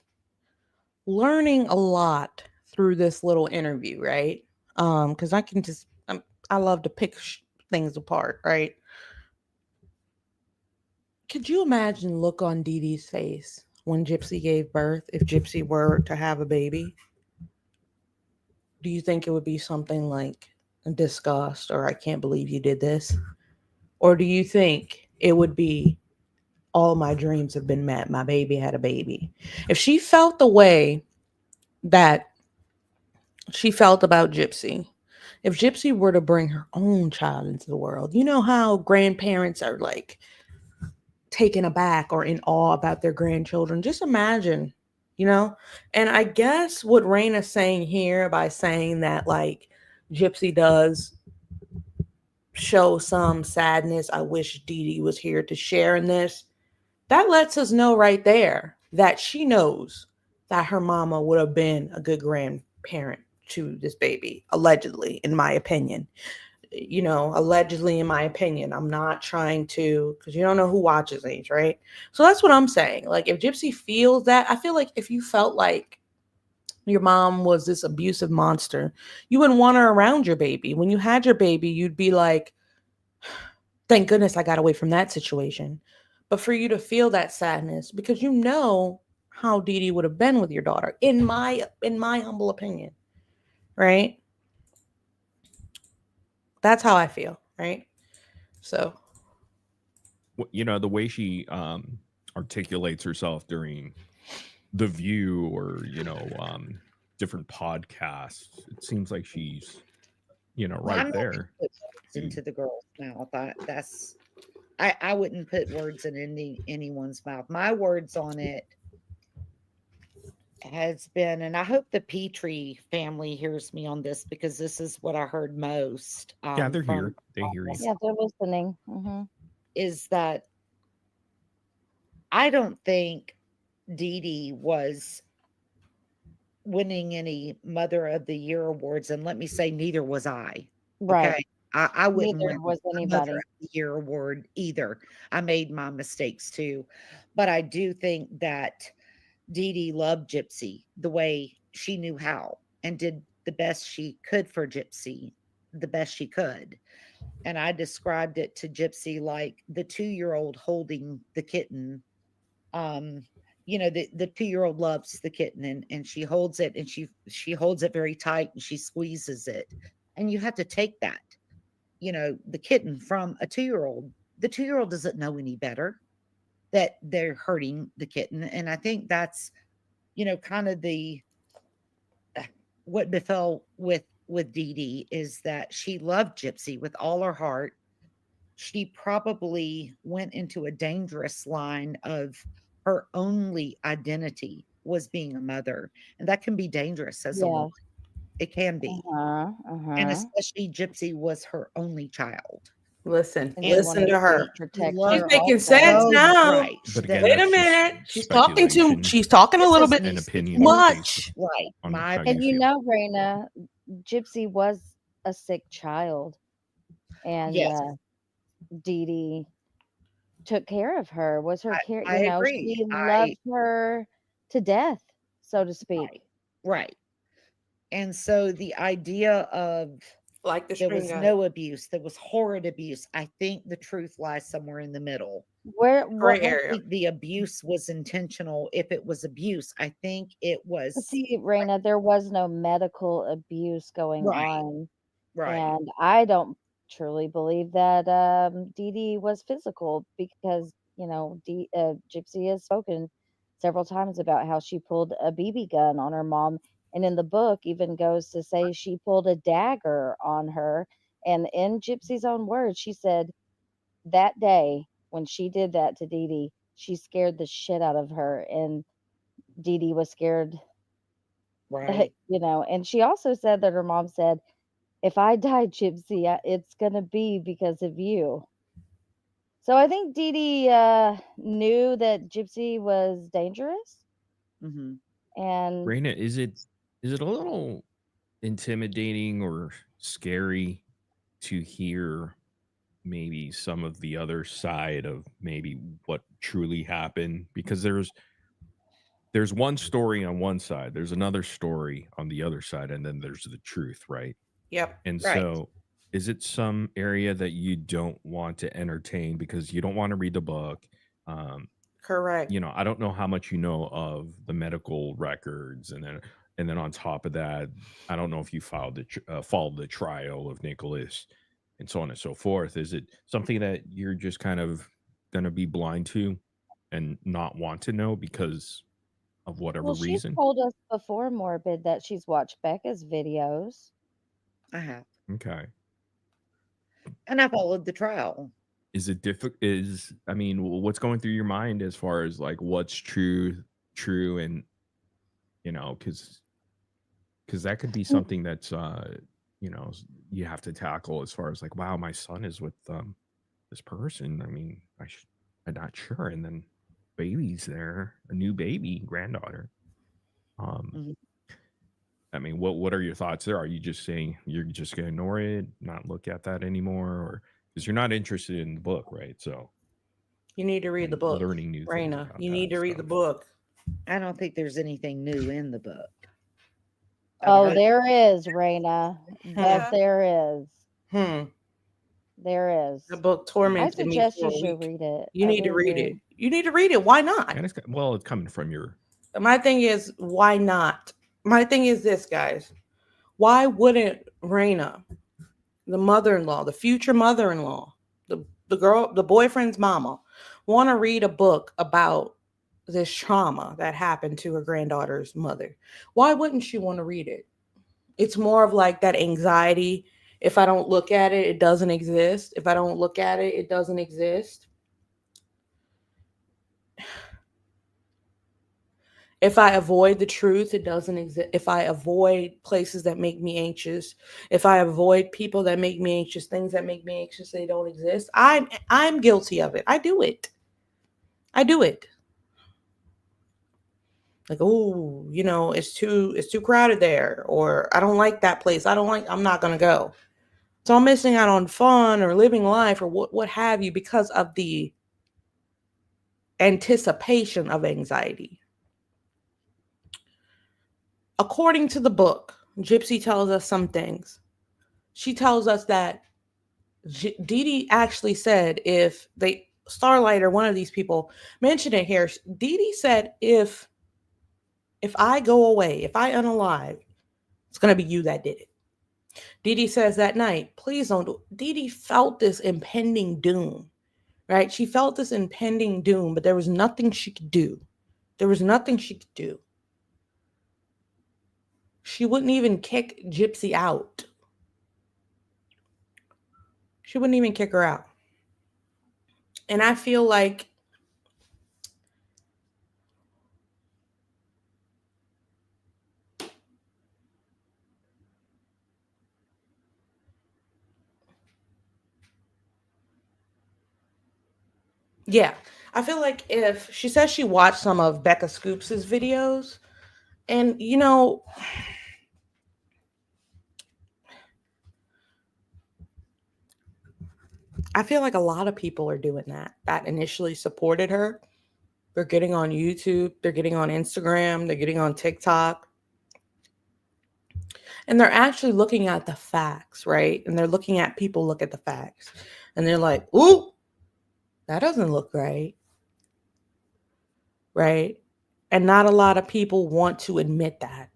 learning a lot through this little interview, right? Because I can just I love to pick things apart, right? Could you imagine look on Dee Dee's face when Gypsy gave birth? If Gypsy were to have a baby, do you think it would be something like disgust or I can't believe you did this? Or do you think it would be all my dreams have been met? My baby had a baby. If she felt the way that she felt about Gypsy, if Gypsy were to bring her own child into the world, you know how grandparents are like taken aback or in awe about their grandchildren. Just imagine, and I guess what Raina's saying here by saying that like Gypsy does show some sadness. I wish Dee Dee was here to share in this. That lets us know right there that she knows that her mama would have been a good grandparent to this baby, allegedly, in my opinion. Allegedly, in my opinion. I'm not trying to, because you don't know who watches these, right? So that's what I'm saying. Like, if Gypsy feels that, I feel like if you felt like your mom was this abusive monster, you wouldn't want her around your baby. When you had your baby, you'd be like, thank goodness I got away from that situation. But for you to feel that sadness, because you know how Dee Dee would have been with your daughter, in my humble opinion, right? That's how I feel, right? So, the way she articulates herself during The View or different podcasts, it seems like she's right there into the girl's mouth. I wouldn't put words in anyone's mouth. My words on it has been, and I hope the Petrie family hears me on this, because this is what I heard most. Yeah, they're here. They hear you. Yeah, they're listening. Mm-hmm. Is that I don't think Dee Dee was winning any Mother of the Year awards, and let me say, neither was I. Right. Okay? I wouldn't Neither win was anybody. Mother of the Year award either. I made my mistakes too, but I do think that Dee Dee loved Gypsy the way she knew how, and did the best she could for Gypsy, the best she could. And I described it to Gypsy like the 2-year-old holding the kitten. The 2-year-old loves the kitten, and she holds it, and she holds it very tight, and she squeezes it. And you have to take that, the kitten from a 2-year-old. The 2-year-old doesn't know any better that they're hurting the kitten. And I think that's, kind of what befell with Dee Dee, is that she loved Gypsy with all her heart. She probably went into a dangerous line of her only identity was being a mother, and that can be dangerous as a woman. Yes. It can be. And especially Gypsy was her only child. Listen, And she listen wanted to her. protect loved She's her making also. sense so now. right. But again, Wait a that's just minute. She's talking speculation she's talking a This little is bit me and opinion speaking. much. Right. on My how And you you feel. know, Raina, Gypsy was a sick child, and Yes, Dee Dee took care of her, was her care, I agree. she loved her to death, so to speak. Right. And so the idea of Like the there string was guy. no abuse, there was horrid abuse. I think the truth lies somewhere in the middle. Where Gray I area. think the abuse was intentional. If it was abuse, I think it was see, Raina, there was no medical abuse going Right. on, right. and I don't truly believe that Dee Dee was physical because Gypsy has spoken several times about how she pulled a BB gun on her mom, and in the book even goes to say she pulled a dagger on her. And in Gypsy's own words, she said that day when she did that to Dee Dee, she scared the shit out of her, and Dee Dee was scared, Right. and she also said that her mom said, if I die, Gypsy, it's going to be because of you. So I think Dee Dee knew that Gypsy was dangerous. Mm-hmm. And Raina, is it a little intimidating or scary to hear maybe some of the other side of maybe what truly happened? Because there's one story on one side, there's another story on the other side, and then there's the truth, right? Yep. And Right. so is it some area that you don't want to entertain because you don't want to read the book? Correct. I don't know how much you know of the medical records, and then on top of that, I don't know if you followed the trial of Nicholas and so on and so forth. Is it something that you're just kind of going to be blind to and not want to know because of whatever well, she's reason? told us before, Morbid, that she's watched Becca's videos. I have. Okay. And I followed the trial. Is it difficult? What's going through your mind as far as like what's true, and because that could be something that's you have to tackle as far as like, wow, my son is with this person. I'm not sure, and then baby's there, a new baby granddaughter. Mhm. What are your thoughts there? Are you just saying you're just gonna ignore it, not look at that anymore, or because you're not interested in the book, right? So You need to read the and book. learning new things Raina, about you that need to read the stuff. book. I don't think there's anything new in the book. Oh, there is, Raina. Yeah. There is. Hmm. There is. The book I tormented me suggest for you a should week. read it. You I need to really read do. it. You need to read it. Why not? And it's coming from your. My thing is, why not? My thing is this, guys. Why wouldn't Raina, the mother-in-law, the future mother-in-law, the boyfriend's mama, want to read a book about this trauma that happened to her granddaughter's mother? Why wouldn't she want to read it? It's more of like that anxiety. If I don't look at it, it doesn't exist. If I don't look at it, it doesn't exist. If I avoid the truth, it doesn't exist. If I avoid places that make me anxious, if I avoid people that make me anxious, things that make me anxious, they don't exist. I'm guilty of it. I do it. Like, oh, it's too crowded there, or I don't like that place. I'm not gonna go. So I'm missing out on fun or living life or what have you because of the anticipation of anxiety. According to the book, Gypsy tells us some things. She tells us that Dee Dee actually said Starlight or one of these people mentioned it here. Dee Dee said, if I go away, if I unalive, it's going to be you that did it. Dee Dee says that night, please don't do it. Dee Dee felt this impending doom, right? She felt this impending doom, but there was nothing she could do. She wouldn't even kick Gypsy out. She wouldn't even kick her out. And I feel like Yeah. I feel like if she says she watched some of Becca Scoops' videos, and I feel like a lot of people are doing that initially supported her. They're getting on YouTube, they're getting on Instagram, they're getting on TikTok, and they're actually looking at the facts, right? And they're looking at people look at the facts, and they're like, ooh, that doesn't look right, right? And not a lot of people want to admit that,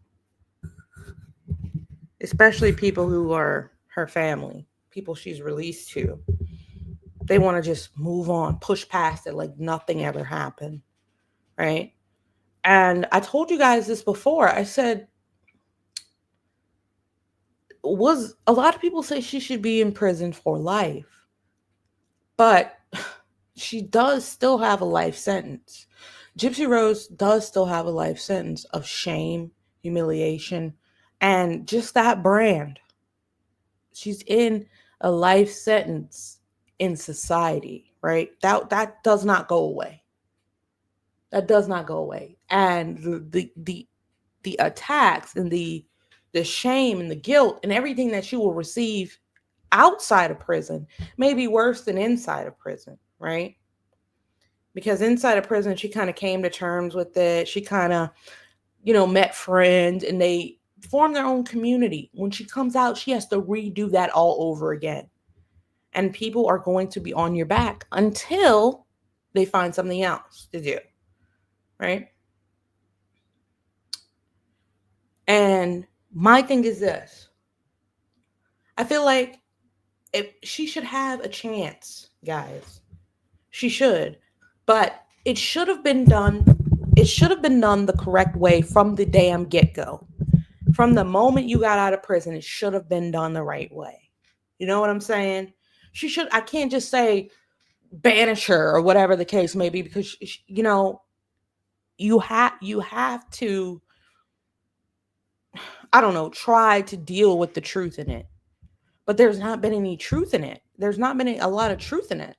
especially people who are her family, people she's released to. They want to just move on, push past it like nothing ever happened, right? And I told you guys this before. I said, was a lot of people say she should be in prison for life, but she does still have a life sentence. Gypsy Rose does still have a life sentence of shame, humiliation, and just that brand. She's in a life sentence in society, right? That does not go away. That does not go away. And the attacks and the shame and the guilt and everything that she will receive outside of prison may be worse than inside of prison, right? Because inside of prison, she kind of came to terms with it. She kind of, met friends and they formed their own community. When she comes out, she has to redo that all over again. And people are going to be on your back until they find something else to do, right? And my thing is this. I feel like if she should have a chance, guys. She should. But it should have been done. It should have been done the correct way from the damn get-go. From the moment you got out of prison, it should have been done the right way. You know what I'm saying? I can't just say banish her or whatever the case may be, because you have to, I don't know, try to deal with the truth in it. But there's not been any truth in it. There's not been a lot of truth in it.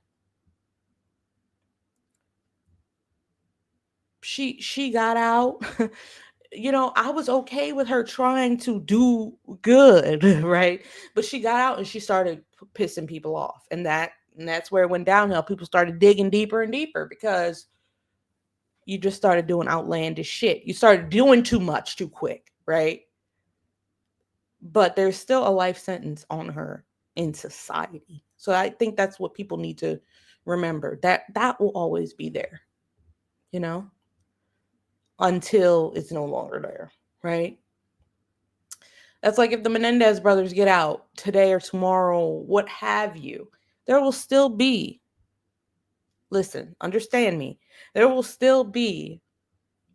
She got out. I was okay with her trying to do good, right? But she got out and she started pissing people off. And that's where it went downhill. People started digging deeper and deeper because you just started doing outlandish shit. You started doing too much too quick, right? But there's still a life sentence on her in society. So I think that's what people need to remember. That will always be there, until it's no longer there, right? That's like if the Menendez brothers get out today or tomorrow, what have you, there will still be, listen, understand me, there will still be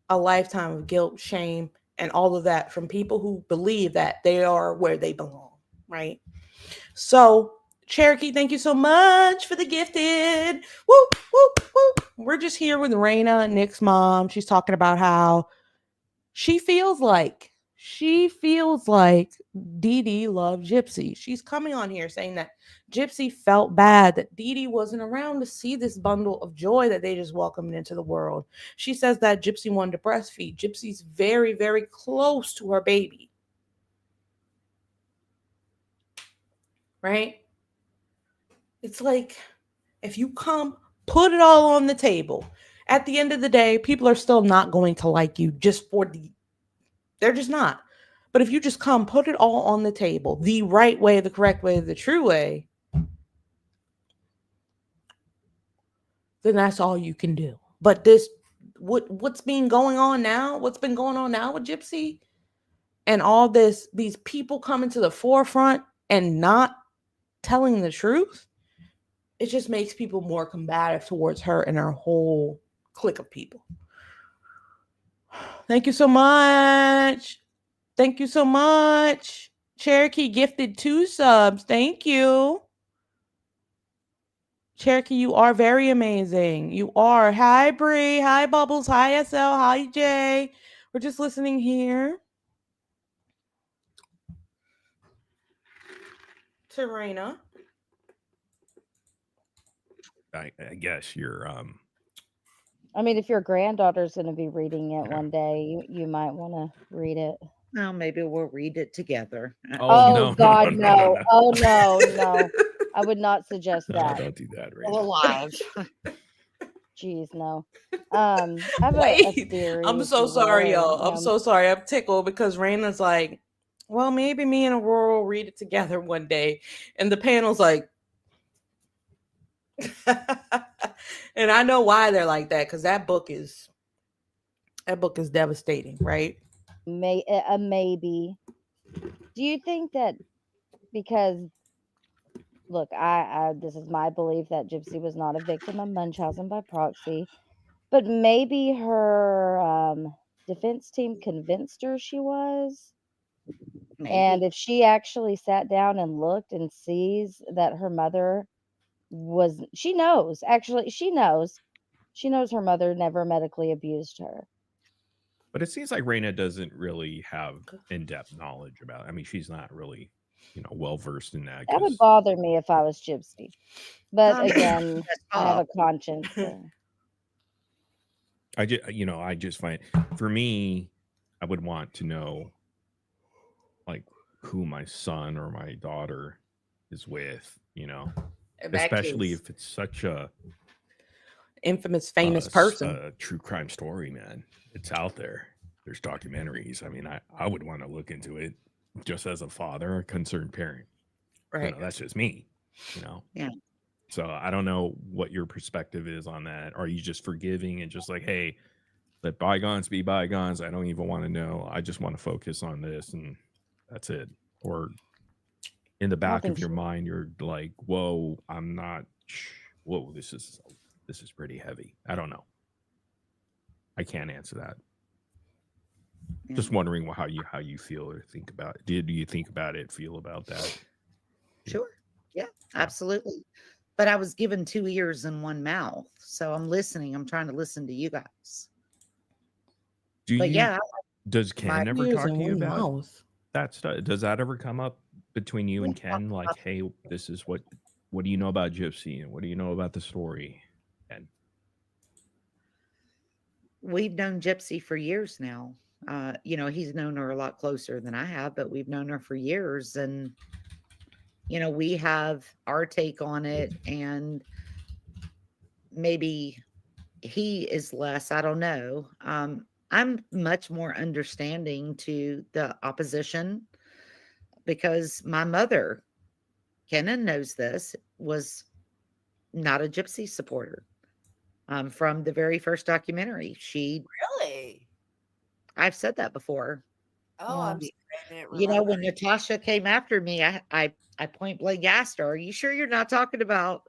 a lifetime of guilt, shame, and all of that from people who believe that they are where they belong, right? So, Cherokee, thank you so much for the gifted. Woo, woo, woo. We're just here with Raina, Nick's mom. She's talking about how she feels like Dee Dee loved Gypsy. She's coming on here saying that Gypsy felt bad that Dee Dee wasn't around to see this bundle of joy that they just welcomed into the world. She says that Gypsy wanted to breastfeed. Gypsy's very, very close to her baby. Right? It's like, if you come, put it all on the table. At the end of the day, people are still not going to like you they're just not. But if you just come, put it all on the table, the right way, the correct way, the true way, then that's all you can do. But what's been going on now with Gypsy and all these people coming to the forefront and not telling the truth, it just makes people more combative towards her and her whole clique of people. Thank you so much. Thank you so much. Cherokee gifted 2 subs. Thank you. Cherokee, you are very amazing. You are. Hi, Bree. Hi, Bubbles. Hi, SL. Hi, Jay. We're just listening here to Raina. I guess you're I mean, if your granddaughter's going to be reading it one day, you might want to read it. Well, maybe we'll read it together. Oh, no, God, no, no, no. no. Oh, no. I would not suggest No, that. don't do that right All now. alive. Jeez, no. I have a Wait, theory. I'm if so you sorry, will, y'all. I'm so sorry. I'm tickled because Raina's like, well, maybe me and Aurora will read it together one day. And the panel's like, and I know why they're like that, because that book is devastating, right? Maybe. Do you think that because look, I this is my belief that Gypsy was not a victim of Munchausen by proxy, but maybe her defense team convinced her she was. Maybe. And if she actually sat down and looked and sees that her mother she knows her mother never medically abused her. But it seems like Raina doesn't really have in-depth knowledge about it. I mean, she's not really, well versed in that. That would bother me if I was Gypsy. But again, I have a conscience. So. I just find, for me, I would want to know, like, who my son or my daughter is with, especially if it's such a infamous, famous person. A true crime story, man. It's out there. There's documentaries. I mean, I would want to look into it just as a father, a concerned parent. Right. That's just me, Yeah. So I don't know what your perspective is on that. Are you just forgiving and just like, hey, let bygones be bygones? I don't even want to know. I just want to focus on this and that's it. Or in the back of your mind, you're like, whoa, I'm not. Whoa, this is pretty heavy. I don't know. I can't answer that. Yeah. Just wondering how you feel or think about it. Do you think about it, feel about that? Sure. Yeah, absolutely. But I was given 2 ears and 1 mouth. So I'm listening. I'm trying to listen to you guys. Does Ken ever talk to you about that stuff? Does that ever come up between you and Ken? Like, hey, this is what do you know about Gypsy? And what do you know about the story? And we've known Gypsy for years now. He's known her a lot closer than I have, but we've known her for years. And, we have our take on it, and maybe he is less. I don't know. I'm much more understanding to the opposition because my mother, Kenan knows this, was not a Gypsy supporter. From the very first documentary. Really? I've said that before. Oh, I'm when Natasha came after me, I point blank asked her, "Are you sure you're not talking about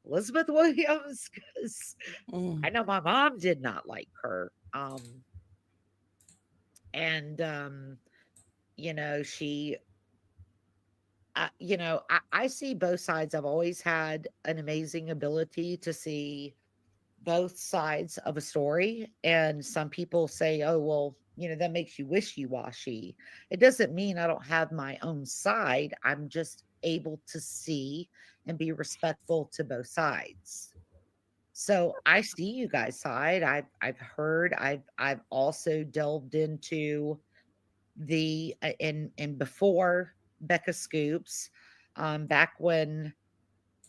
Elizabeth Williams?" Because I know my mom did not like her. She. I see both sides. I've always had an amazing ability to see both sides of a story. And some people say, oh, well, that makes you wishy-washy. It doesn't mean I don't have my own side. I'm just able to see and be respectful to both sides. So I see you guys' side. I've heard, I've also delved into the and before Becca Scoops, back when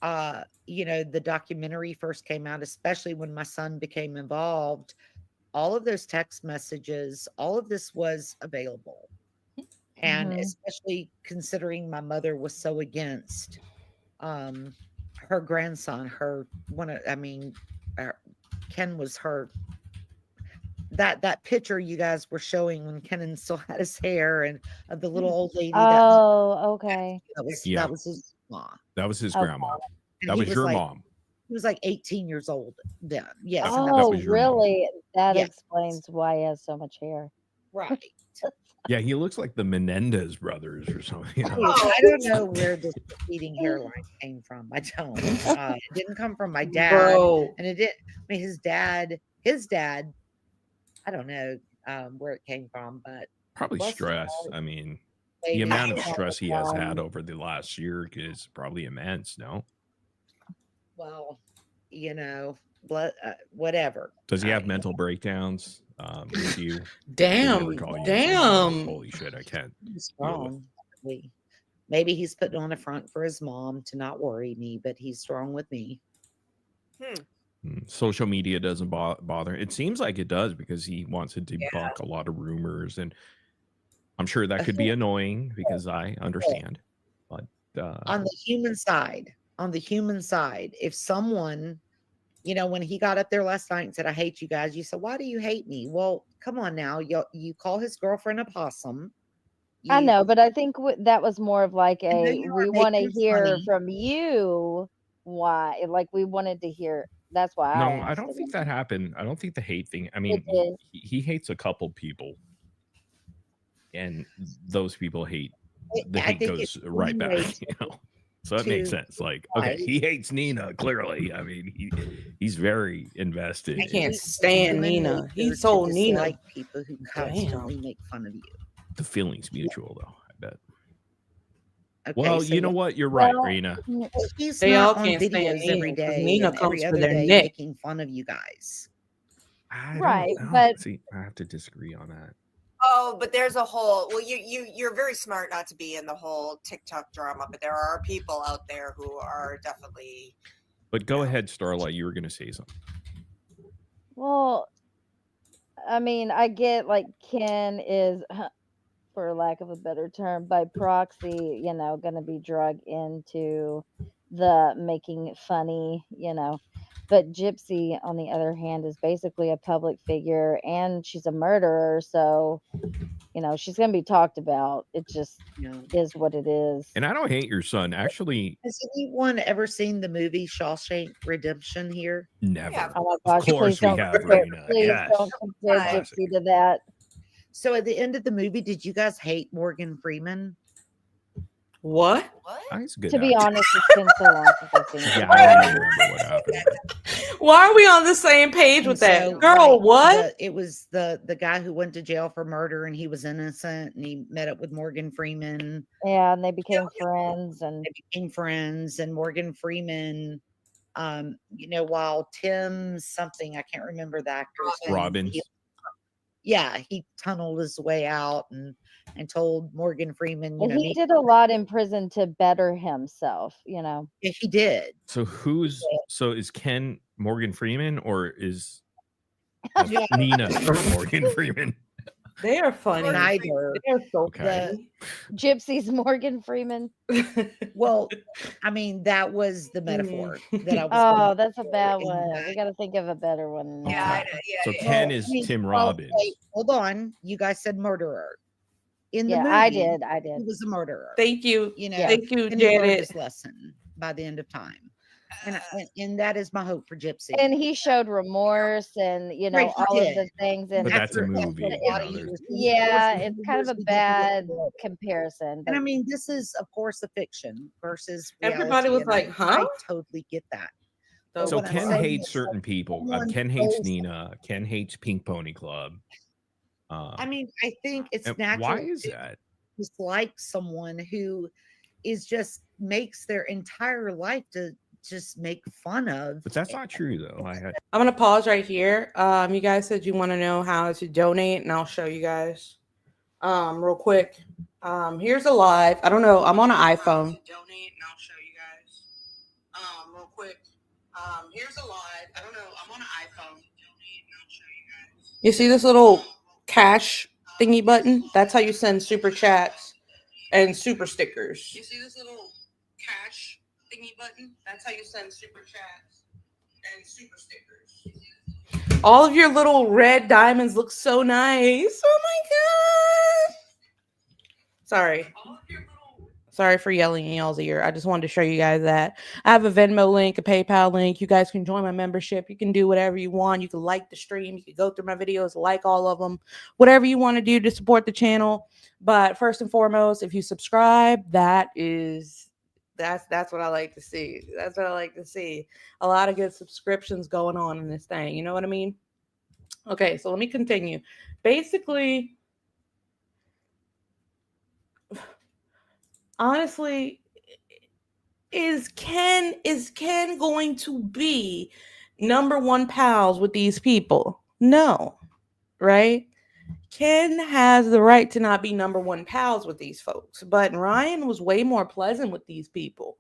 the documentary first came out, especially when my son became involved, all of those text messages, all of this was available. And especially considering my mother was so against her grandson, Ken was her, that picture you guys were showing when Kenan still had his hair and of the little old lady. Okay. That was his mom. That was his grandma. That was your mom. He was like 18 years old then. Yes. Oh, really? That explains why he has so much hair. Right. Yeah, he looks like the Menendez brothers or something. I don't know where this receding hairline came from. I don't. It didn't come from my dad. And it didn't. I mean, his dad, I don't know where it came from, but probably stress. I mean, the amount of stress he has had over the last year is probably immense. No. Well, blood, whatever. Does he have mental breakdowns with you? Damn. Holy shit, I can't. He's strong. Maybe he's putting on a front for his mom to not worry me, but he's strong with me. Social media doesn't bother. It seems like it does because he wants to debunk a lot of rumors, and I'm sure that could be annoying because I understand. But on the human side, if someone, when he got up there last night and said, "I hate you guys," you said, "Why do you hate me?" Well, come on now, you call his girlfriend a possum. I know, but I think that was more of like we want to hear from you why, like we wanted to hear. That's why. No, I don't think that happened. I don't think the hate thing. I mean, he hates a couple people, and those people hate. The hate goes right back. So that makes sense. Like, okay, he hates Nina clearly. I mean, he's very invested. I can't stand Nina. He told Nina. Like people who constantly make fun of you. The feeling's mutual, though. I bet. Okay, well, you know what? You're right, Rena. He's they not all on can't stand videos every day. Nina and comes every for other their day neck. making fun of you guys. Right, but see, I have to disagree on that. Oh, but there's a whole. Well, you're very smart not to be in the whole TikTok drama, but there are people out there who are definitely. But go ahead, Starlight. You were going to say something. Well, I mean, I get like Ken is, for lack of a better term, by proxy, going to be drug into the making funny, But Gypsy, on the other hand, is basically a public figure and she's a murderer. So, she's going to be talked about. It just is what it is. And I don't hate your son. Actually, has anyone ever seen the movie Shawshank Redemption here? Never. Yeah. Oh my gosh, of course we have, Rena. Please Yes. don't compare Gypsy to that. So at the end of the movie, did you guys hate Morgan Freeman? What? Oh, he's a good To be actor. honest, it's been so long since I've seen it. Yeah, I don't remember what happened. Why are we on the same page with that? So, Girl, what? It was the guy who went to jail for murder and he was innocent and he met up with Morgan Freeman. Yeah, and they became friends and Morgan Freeman, while Tim something, I can't remember the actor's name. Robbins. He tunneled his way out and told Morgan Freeman, he did a lot in prison to better himself, Yeah, he did. So is Ken Morgan Freeman or is Yeah. Nina Morgan Freeman? They are funny. Neither. They're so Okay. Gypsy's Morgan Freeman. Well, I mean, that was the metaphor that I was. Oh, that's a bad one. We got to think of a better one. Okay. So Ken is Tim Robbins. Wait, hold on. You guys said murderer. In the movie, I did. He was a murderer. Thank you. Thank you, and he learned Janet. his lesson by the end of time. And that is my hope for Gypsy. And he showed remorse and Right, all he of the things. And But that's a movie. It's kind of a bad comparison. And I mean, this is of course a fiction versus Everybody reality, was like, and huh? I totally get that. So what I'm Ken saying hates is certain people. someone Ken hates goes- Nina. Ken hates Pink Pony Club. I mean, I think it's and natural. why is that? Dislike someone who is just makes their entire life to just make fun of. But that's not true, though. I'm gonna pause right here. You guys said you want to know how to donate, and I'll show you guys real quick. Here's a live. I don't know. I'm on an iPhone. Donate, and I'll show you guys real quick. Here's a live. I don't know. I'm on an iPhone. Donate, and I'll show you guys. You see this little cash thingy button? That's how you send super chats and super stickers. You see this little cash thingy button? That's how you send super chats and super stickers. All of your little red diamonds look so nice. Oh my god. Sorry for yelling in y'all's ear. I just wanted to show you guys that. I have a Venmo link, a PayPal link. You guys can join my membership. You can do whatever you want. You can like the stream. You can go through my videos, like all of them. Whatever you want to do to support the channel. But first and foremost, if you subscribe, that's what I like to see. That's what I like to see. A lot of good subscriptions going on in this thing. You know what I mean? Okay, so let me continue. Basically, honestly, is Ken going to be number one pals with these people? No, right? Ken has the right to not be number one pals with these folks, but Ryan was way more pleasant with these people.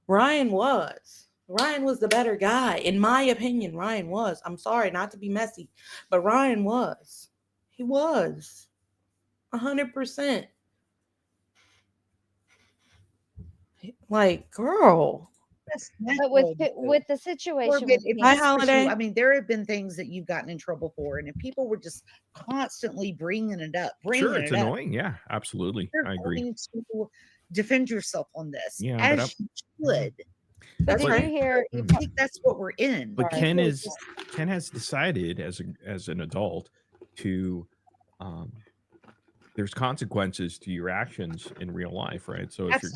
Ryan was the better guy, in my opinion. Ryan was. I'm sorry not to be messy, but Ryan was. He was 100%. Like, girl. But with the situation with if Hi, this was you, Holiday. I mean, there have been things that you've gotten in trouble for, and if people were just constantly bringing it up, Sure, it's annoying. Yeah, absolutely. you're I agree. going to defend yourself on this, Yeah, as you should. But did you hear? I think that's what we're in. But Right. Ken has decided as an adult to there's consequences to your actions in real life, right? So if you're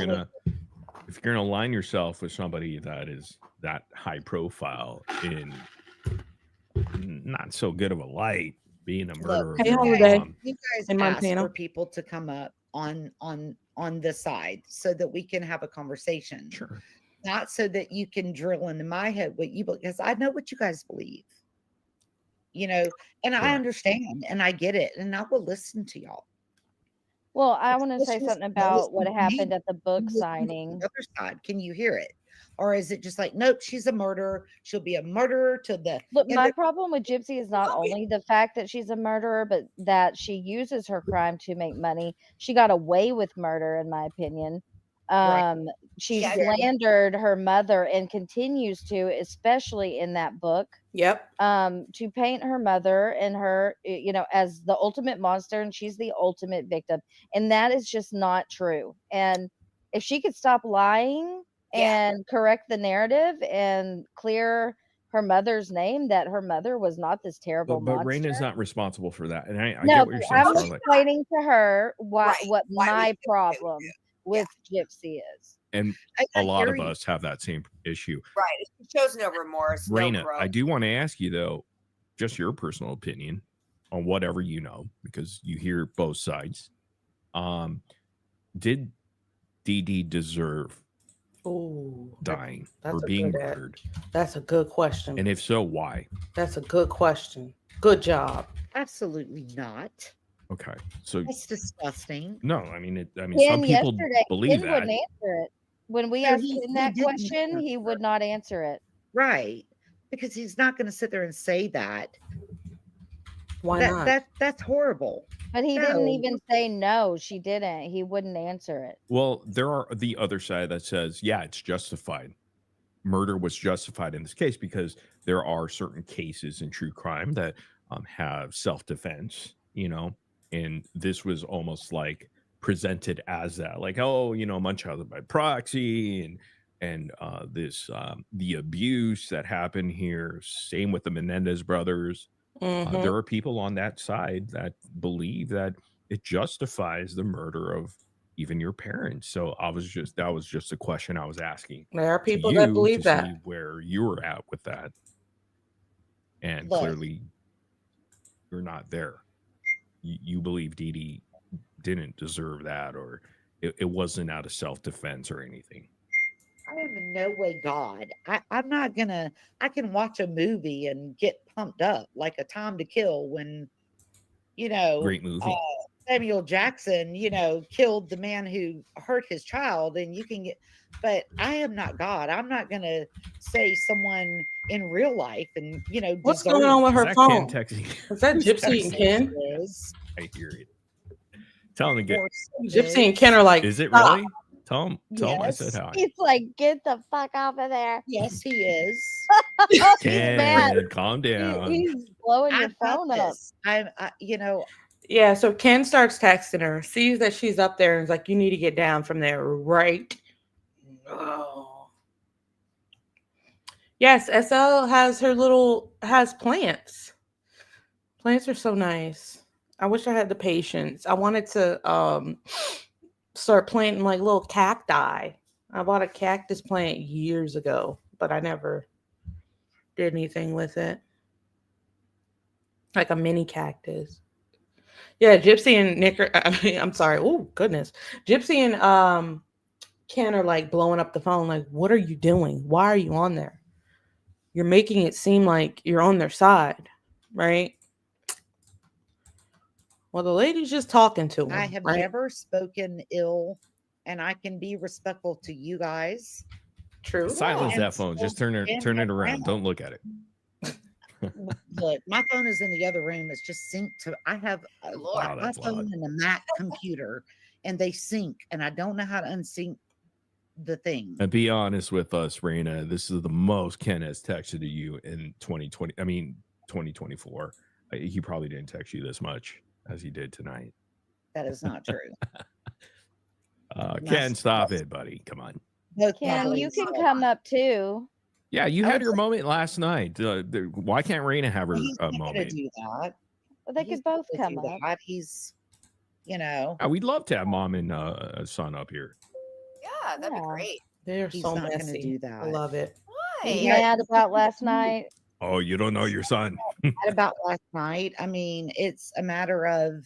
gonna align yourself with somebody that is that high profile in not so good of a light, being a murderer, Hey, of your Holiday. mom. You guys In asked Montana. for people to come up on the side so that we can have a conversation. Sure. Not so that you can drill into my head what you, because I know what you guys believe. You know, and I understand and I get it, and I will listen to y'all. Well, I want to Let's say just something about what listen to me. happened at the book Listen to signing. the other side. Can you hear it? Or is it just like, nope, she's a murderer. She'll be a murderer to the. Look, my problem with Gypsy is not only the fact that she's a murderer, but that she uses her crime to make money. She got away with murder, in my opinion. She slandered her mother and continues to, especially in that book. Yep. To paint her mother and her, as the ultimate monster, and she's the ultimate victim. And that is just not true. And if she could stop lying and correct the narrative and clear her mother's name, that her mother was not this terrible But monster. Raina's not responsible for that. And I No, get what you're saying, I'm Scarlett. explaining to her what Why my we problem with Gypsy is. And a lot of us have that same issue. Right. She shows no remorse. Raina, no growth. I do want to ask you, though, just your personal opinion on whatever you know, because you hear both sides. Did Dee Dee deserve dying or being murdered? That's a good question. And if so, why? That's a good question. Good job. Absolutely not. Okay, so That's disgusting. no, I mean, some people Yesterday, believe Ken that. wouldn't answer it. When we asked him that question, he would not answer it. Right. Because he's not going to sit there and say that. Why not? That's horrible. But he didn't even say no, she didn't. He wouldn't answer it. Well, there are the other side that says, yeah, it's justified. Murder was justified in this case because there are certain cases in true crime that have self-defense, and this was almost like presented as that, like, oh, Munchausen by proxy and this the abuse that happened here. Same with the Menendez brothers. There are people on that side that believe that it justifies the murder of even your parents. So that was just a question I was asking. There are people that believe that. See where you were at with that, and clearly you're not there. You believe Dee Dee didn't deserve that, or it wasn't out of self-defense or anything. I am in no way God. I'm not gonna. I can watch a movie and get pumped up like A Time to Kill when, Great movie. Samuel Jackson, killed the man who hurt his child, and you can get. But I am not God. I'm not gonna say someone in real life and What's going on with her phone? Ken texting? Is that Gypsy and Ken? I hear it. Tell him to get. Gypsy and Ken are like, Is it stop. really? Tell him I said hi. He's like, get the fuck off of there. Yes, he is. Ken, calm down. He's blowing your phone up. Yeah, so Ken starts texting her, sees that she's up there, and is like, you need to get down from there right now. Yes, SL has plants. Plants are so nice. I wish I had the patience. I wanted to start planting like little cacti. I bought a cactus plant years ago, but I never did anything with it. Like a mini cactus. Yeah, Gypsy and Nick I'm sorry. Oh, goodness. Gypsy and Ken are like blowing up the phone. Like, what are you doing? Why are you on there? You're making it seem like you're on their side, right? Well, the lady's just talking to him. I have right? never spoken ill, and I can be respectful to you guys. True. Silence And that phone. Just so- turn it around. Don't look at it. Look, my phone is in the other room. It's just synced to. I have a Lord. my phone and a Mac computer, and they sync, and I don't know how to unsync the thing. And be honest with us, Raina. This is the most Ken has texted to you in 2020. I mean, 2024. He probably didn't text you this much as he did tonight. That is not true. Ken, stop it, buddy. Come on. Both Ken, my you boys can are- come up too. Yeah, you I had would your like- moment last night. Why can't Raina have her He's not gonna moment? do that. Well, they He's could both not gonna come do up. that. He's, you know, We'd love to have mom and son up here. Yeah, that'd be Yeah. great. They're he's so not gonna messy. do that. I love it. Why? You Yeah. mad about last night? Oh, you don't know your son. Mad about last night. I mean, it's a matter of,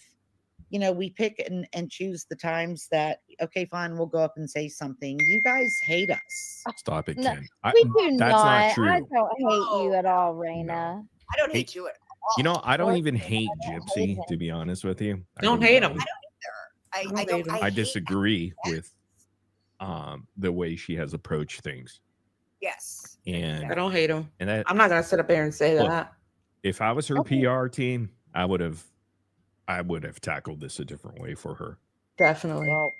you know, we pick and choose the times that, okay, fine, we'll go up and say something. You guys hate us. Stop it, No, Ken. We do that's not. not true. I don't hate you at all, Raina. I don't hate you at all. You know, I don't Or- even hate I don't Gypsy, hate to be honest with you. I Don't really hate don't. him. I don't don't. hate him. I hate disagree that. with the way she has approached things. Yes. And I don't hate him. and that I'm not gonna sit up there and say Look, that. if I was her Okay. PR team, I would have tackled this a different way for her. Definitely. Well,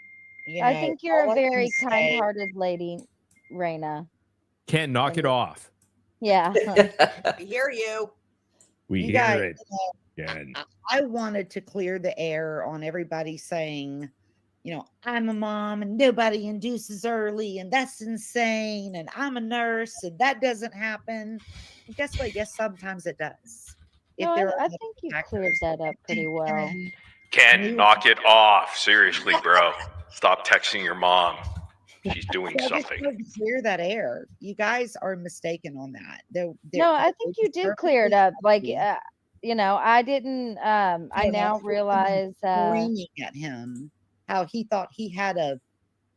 you I know, think you're all a I can very say- kind-hearted lady, Raina. Ken, knock it off. Yeah. We hear you. We You hear guys, it. Ken. I wanted to clear the air on everybody saying, you know, I'm a mom and nobody induces early and that's insane. And I'm a nurse and that doesn't happen. And guess what? Yes, sometimes it does. No, there are I think you cleared factors. that up pretty well. Ken, knock it off. Seriously, bro. Stop texting your mom. She's doing So I just something. wanted to clear that air. You guys are mistaken on that. No, I think you did clear it up. Like, perfectly you know, I didn't. I Yeah, now that's realize. screaming at him how he thought he had a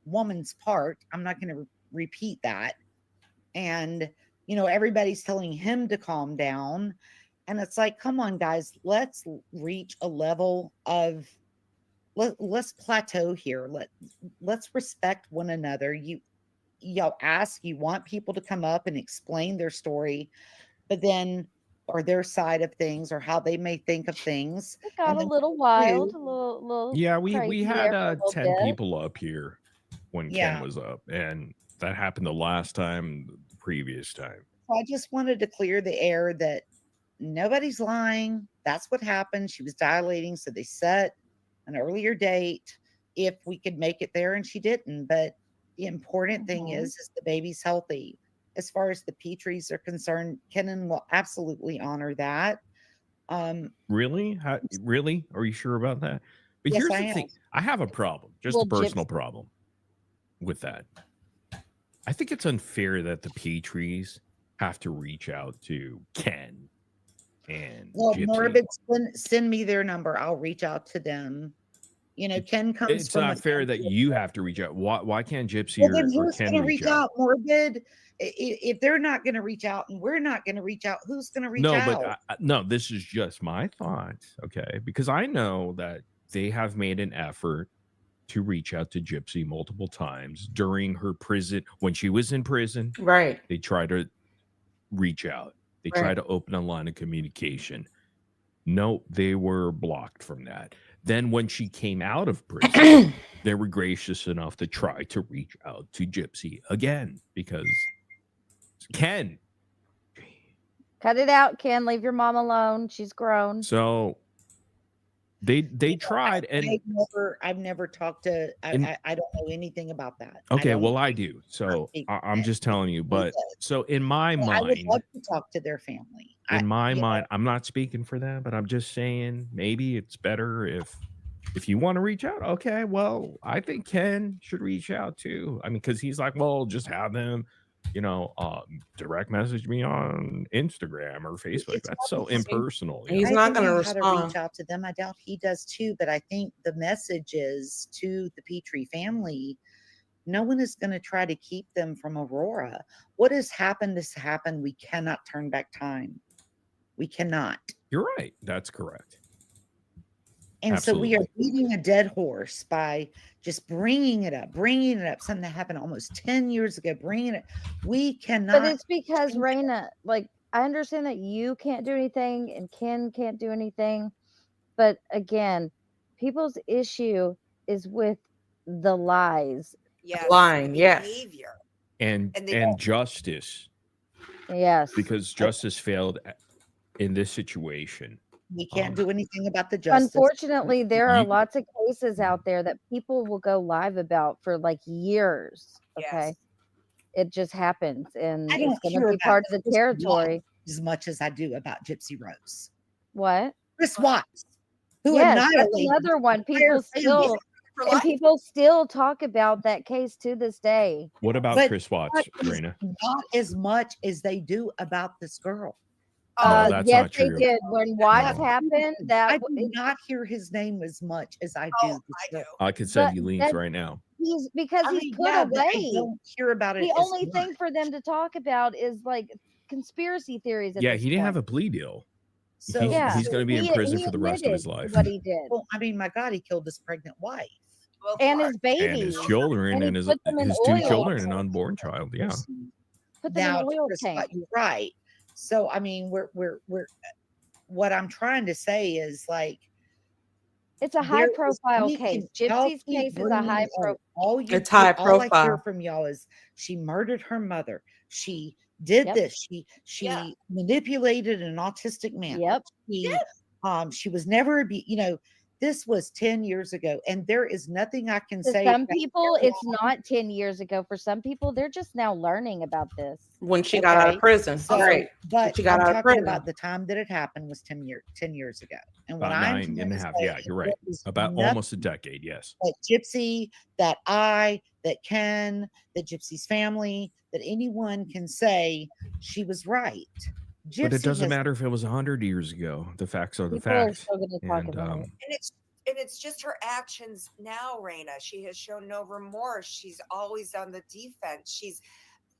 woman's part. I'm not going to repeat that. And, you know, everybody's telling him to calm down. And it's like, come on, guys, let's reach a level of, let's plateau here. Let's respect one another. Y'all ask, you want people to come up and explain their story, but then, or their side of things, or how they may think of things. It got and a then little wild, a little. Yeah, we crazy had there for a little 10 bit. people up here when Yeah. Ken was up, and that happened the last time, the previous time. So I just wanted to clear the air that nobody's lying. That's what happened. She was dilating, so they set an earlier date if we could make it there, and she didn't. But the important thing Mhm. is the baby's healthy. As far as the Petries are concerned, Kenan will absolutely honor that. Really? Really? Are you sure about that? But Yes, here's I the am. thing. I have a problem, just Well, a personal Gypsy- problem with that. I think it's unfair that the Petries have to reach out to Ken and Well, Gypsy. Morbid, send me their number. I'll reach out to them. You know, Ken comes It's from not a fair that country- you have to reach out. Why can't Gypsy Well, or, then or who's Ken going to reach reach out? out? Morbid. If they're not going to reach out and we're not going to reach out, who's going to reach No, out? but no, this is just my thoughts, okay? Because I know that they have made an effort to reach out to Gypsy multiple times during her prison. When she was in prison, Right. they tried to reach out. They Right. tried to open a line of communication. No, they were blocked from that. Then when she came out of prison, they were gracious enough to try to reach out to Gypsy again because Ken. Cut it out, Ken. Leave your mom alone. She's grown. So they tried, and I've never talked to. And- I don't know anything about that. okay, well I do. So speak I'm just telling you. But so in my I would mind, love to talk to their family. in my you know, mind, I'm not speaking for them, but I'm just saying maybe it's better if you want to reach out. Okay, well I think Ken should reach out too. I mean, because he's like, well, just have them, direct message me on Instagram or Facebook. It's That's so not the same. impersonal. you He's know? not I gonna know how to respond. reach out to them. I doubt he does too. But I think the message is to the Petrie family: no one is going to try to keep them from Aurora. What has happened. We cannot turn back time. We cannot. You're right. That's correct. And so we are Absolutely. beating a dead horse by just bringing it up, something that happened almost 10 years ago, bringing it. We cannot. But it's because, Raina, like, I understand that you can't do anything and Ken can't do anything. But again, people's issue is with the lies. Yes. Lying, the yes. behavior. And they- justice, Yes. because justice failed in this situation. We can't do anything about the justice. Unfortunately, there are You- lots of cases out there that people will go live about for like years. Okay. Yes. It just happens, and I it's don't going hear to be about part of the Chris territory. Watts as much as I do about Gypsy Rose. What? Chris Watts, who Yes, that's annihilated another one. entire People still talk about that case to this day. What about But Chris Watts, Raina? not as much as they do about this girl. No, that's yes, not they true. did. When Watts No. happened, that I do not hear his name as much as I do. this I girl. do. I could send But you links that- right now. he's because I he's mean, put yeah, but I away. don't hear about it. The as only much. thing for them to talk about is like conspiracy theories. At Yeah, this he didn't have a point. plea deal. So He's going to be in He- prison he for the rest of his admitted life. What he did, well, I mean, my God, he killed his pregnant wife. Well, and Clark, his babies, And his children And he and his put them in two oil. children and unborn child. Yeah. put them Now, in oil Chris, tank. you're right. So, I mean, we're what I'm trying to say is like It's a there high is- profile we case. can- y'all Gypsy's keep case is a bringing high up profile. It's high All I hear profile. from y'all is she murdered her mother. She did Yep. this. She Yeah. manipulated an autistic man. Yep. She was never this was 10 years ago, and there is nothing I can To say. some about people, their it's law. not 10 years ago. For some people, they're just now learning about this. When she got out Okay, of prison. So, Right. but she got I'm out of talking prison. about the time that it happened was 10 years ago. And what About I'm 9 trying and a to half. say Yeah, you're right. there is About nothing almost a decade. Yes. that Gypsy, that Ken, that Gypsy's family, that anyone can say she was right. Gypsy But it doesn't has- matter if it was 100 years ago. The facts are the People are facts. still going to talk And about it. and it's just her actions now, Raina. She has shown no remorse. She's always on the defense. She's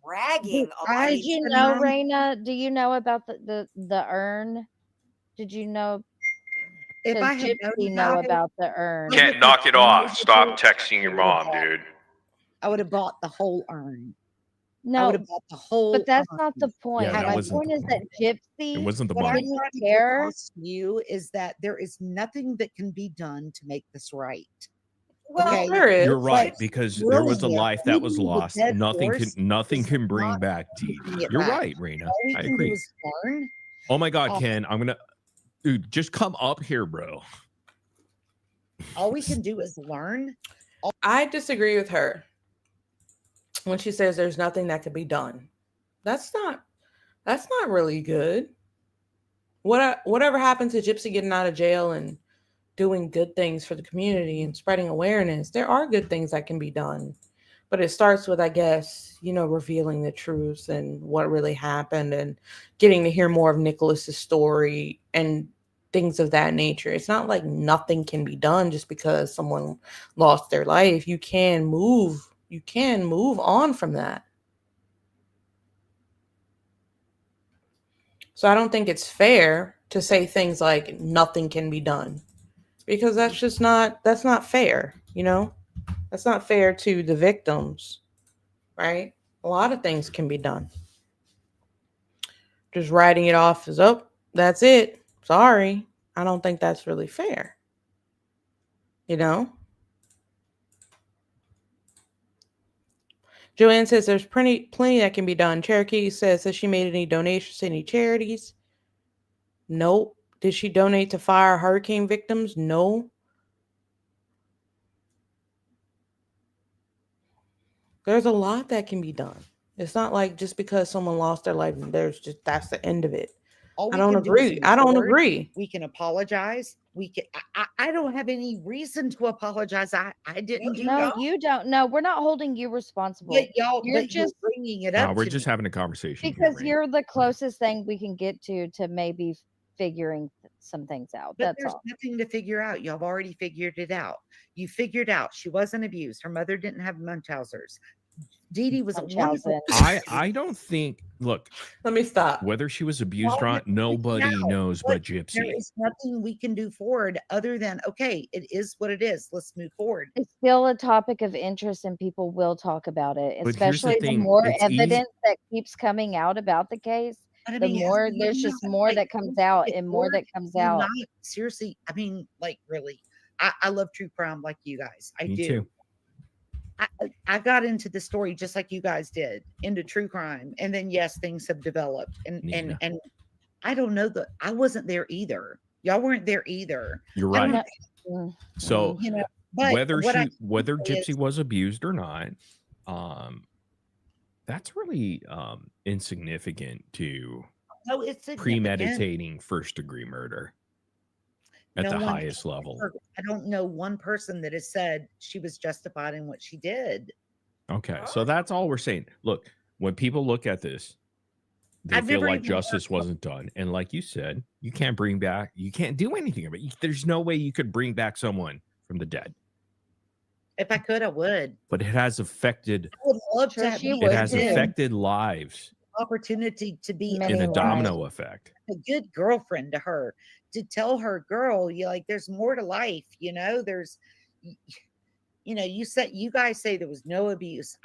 bragging. I- Did you know, Raina? Do you know about the urn? Did you know? if Does I had Gypsy known know about it, about the urn? Can't knock it off. Stop texting your mom, dude. I would have bought the whole urn. I No, would have bought the whole but that's urn. not the point. Yeah, that My wasn't point the is that point. Gypsy. It wasn't the What I'm money. trying to get care. across to you is that there is nothing that can be done to make this right. Well, Okay. There is. You're right, But because there was a brilliant. life that was Beating the lost. dead Nothing horse can is bring not back Dee bringing Dee. it You're back. right, Raina. All we I can do agree. is learn. Oh my God, Oh. Ken, dude, just come up here, bro. All we can do is learn. I disagree with her when she says there's nothing that could be done. That's not really good. Whatever happened to Gypsy getting out of jail and doing good things for the community and spreading awareness, there are good things that can be done. But it starts with, I guess, revealing the truth and what really happened and getting to hear more of Nicholas's story and things of that nature. It's not like nothing can be done just because someone lost their life. You can move on from that. So I don't think it's fair to say things like nothing can be done, because that's not fair, That's not fair to the victims, right? A lot of things can be done. Just writing it off as, oh, that's it. Sorry. I don't think that's really fair. Joanne says there's plenty that can be done. Cherokee says, has she made any donations to any charities? Nope. Did she donate to fire hurricane victims? No. There's a lot that can be done. It's not like just because someone lost their life, that's the end of it. All I we don't can do is agree. I don't move forward. agree. We can apologize. I don't have any reason to apologize. I didn't do No, that. you don't. No, we're not holding you responsible. But y'all, You're but you're just- bringing it No, up. we're to just me. having a conversation. because here, Raina. you're the closest thing we can get to maybe figuring some things out. But That's there's all. nothing to figure out. Y'all have already figured it out. You figured out she wasn't abused. Her mother didn't have Munchausen's. Dee Dee was a wonderful. I don't think. Look, let me stop. Whether she was abused or not, nobody knows but Gypsy. There is nothing we can do forward other than, okay, it is what it is. Let's move forward. It's still a topic of interest, and people will talk about it, But here's the especially the thing, more it's evidence that keeps coming out about the case. But I The mean, more there's just more that comes out and more that comes out. Seriously, I mean, like, really, I love true crime like you guys. I Me do. too. I got into the story just like you guys did, into true crime, and then yes, things have developed, and I don't know that I wasn't there either. Y'all weren't there either. You're right. So you know, but whether what Gypsy was abused or not, that's really insignificant to no, it's significant. premeditating first-degree murder at No the one highest has level. I don't know one person that has said she was justified in what she did. Okay, so that's all we're saying. Look, when people look at this, they feel like justice wasn't done. And like you said, you can't do anything about it. There's no way you could bring back someone from the dead. If I could, I would. But it has affected. I would love to have it has affected lives. Opportunity to be in a domino effect. A good girlfriend to her, to tell her, girl, you like, there's more to life. You know, there's, you know, you guys say there was no abuse.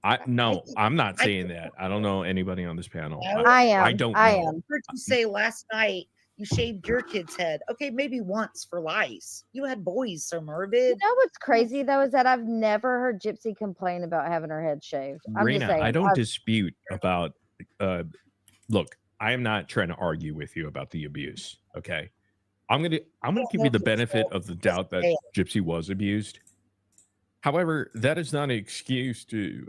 I'm not saying that. I don't know anybody on this panel. I am. I don't know. I heard you say last night you shaved your kid's head. Okay, maybe once for lice. You had boys, so morbid. You know what's crazy though is that I've never heard Gypsy complain about having her head shaved. I'm Raina, just saying, I don't dispute about. Look, I am not trying to argue with you about the abuse. Okay, I'm gonna give you the benefit of the doubt that Gypsy was abused. However, that is not an excuse to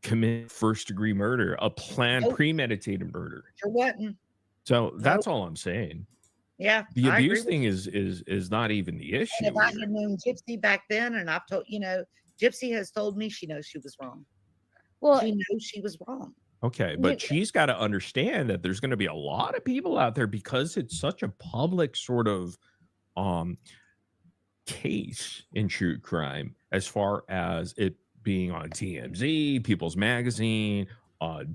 commit first-degree murder, a planned, premeditated murder. Sure wasn't. So that's all I'm saying. Yeah, the abuse thing is not even the issue. And if I had known Gypsy back then, and I've told Gypsy has told me she knows she was wrong. Well, she knows she was wrong. Okay, but she's got to understand that there's going to be a lot of people out there because it's such a public sort of case in true crime, as far as it being on TMZ, People's Magazine,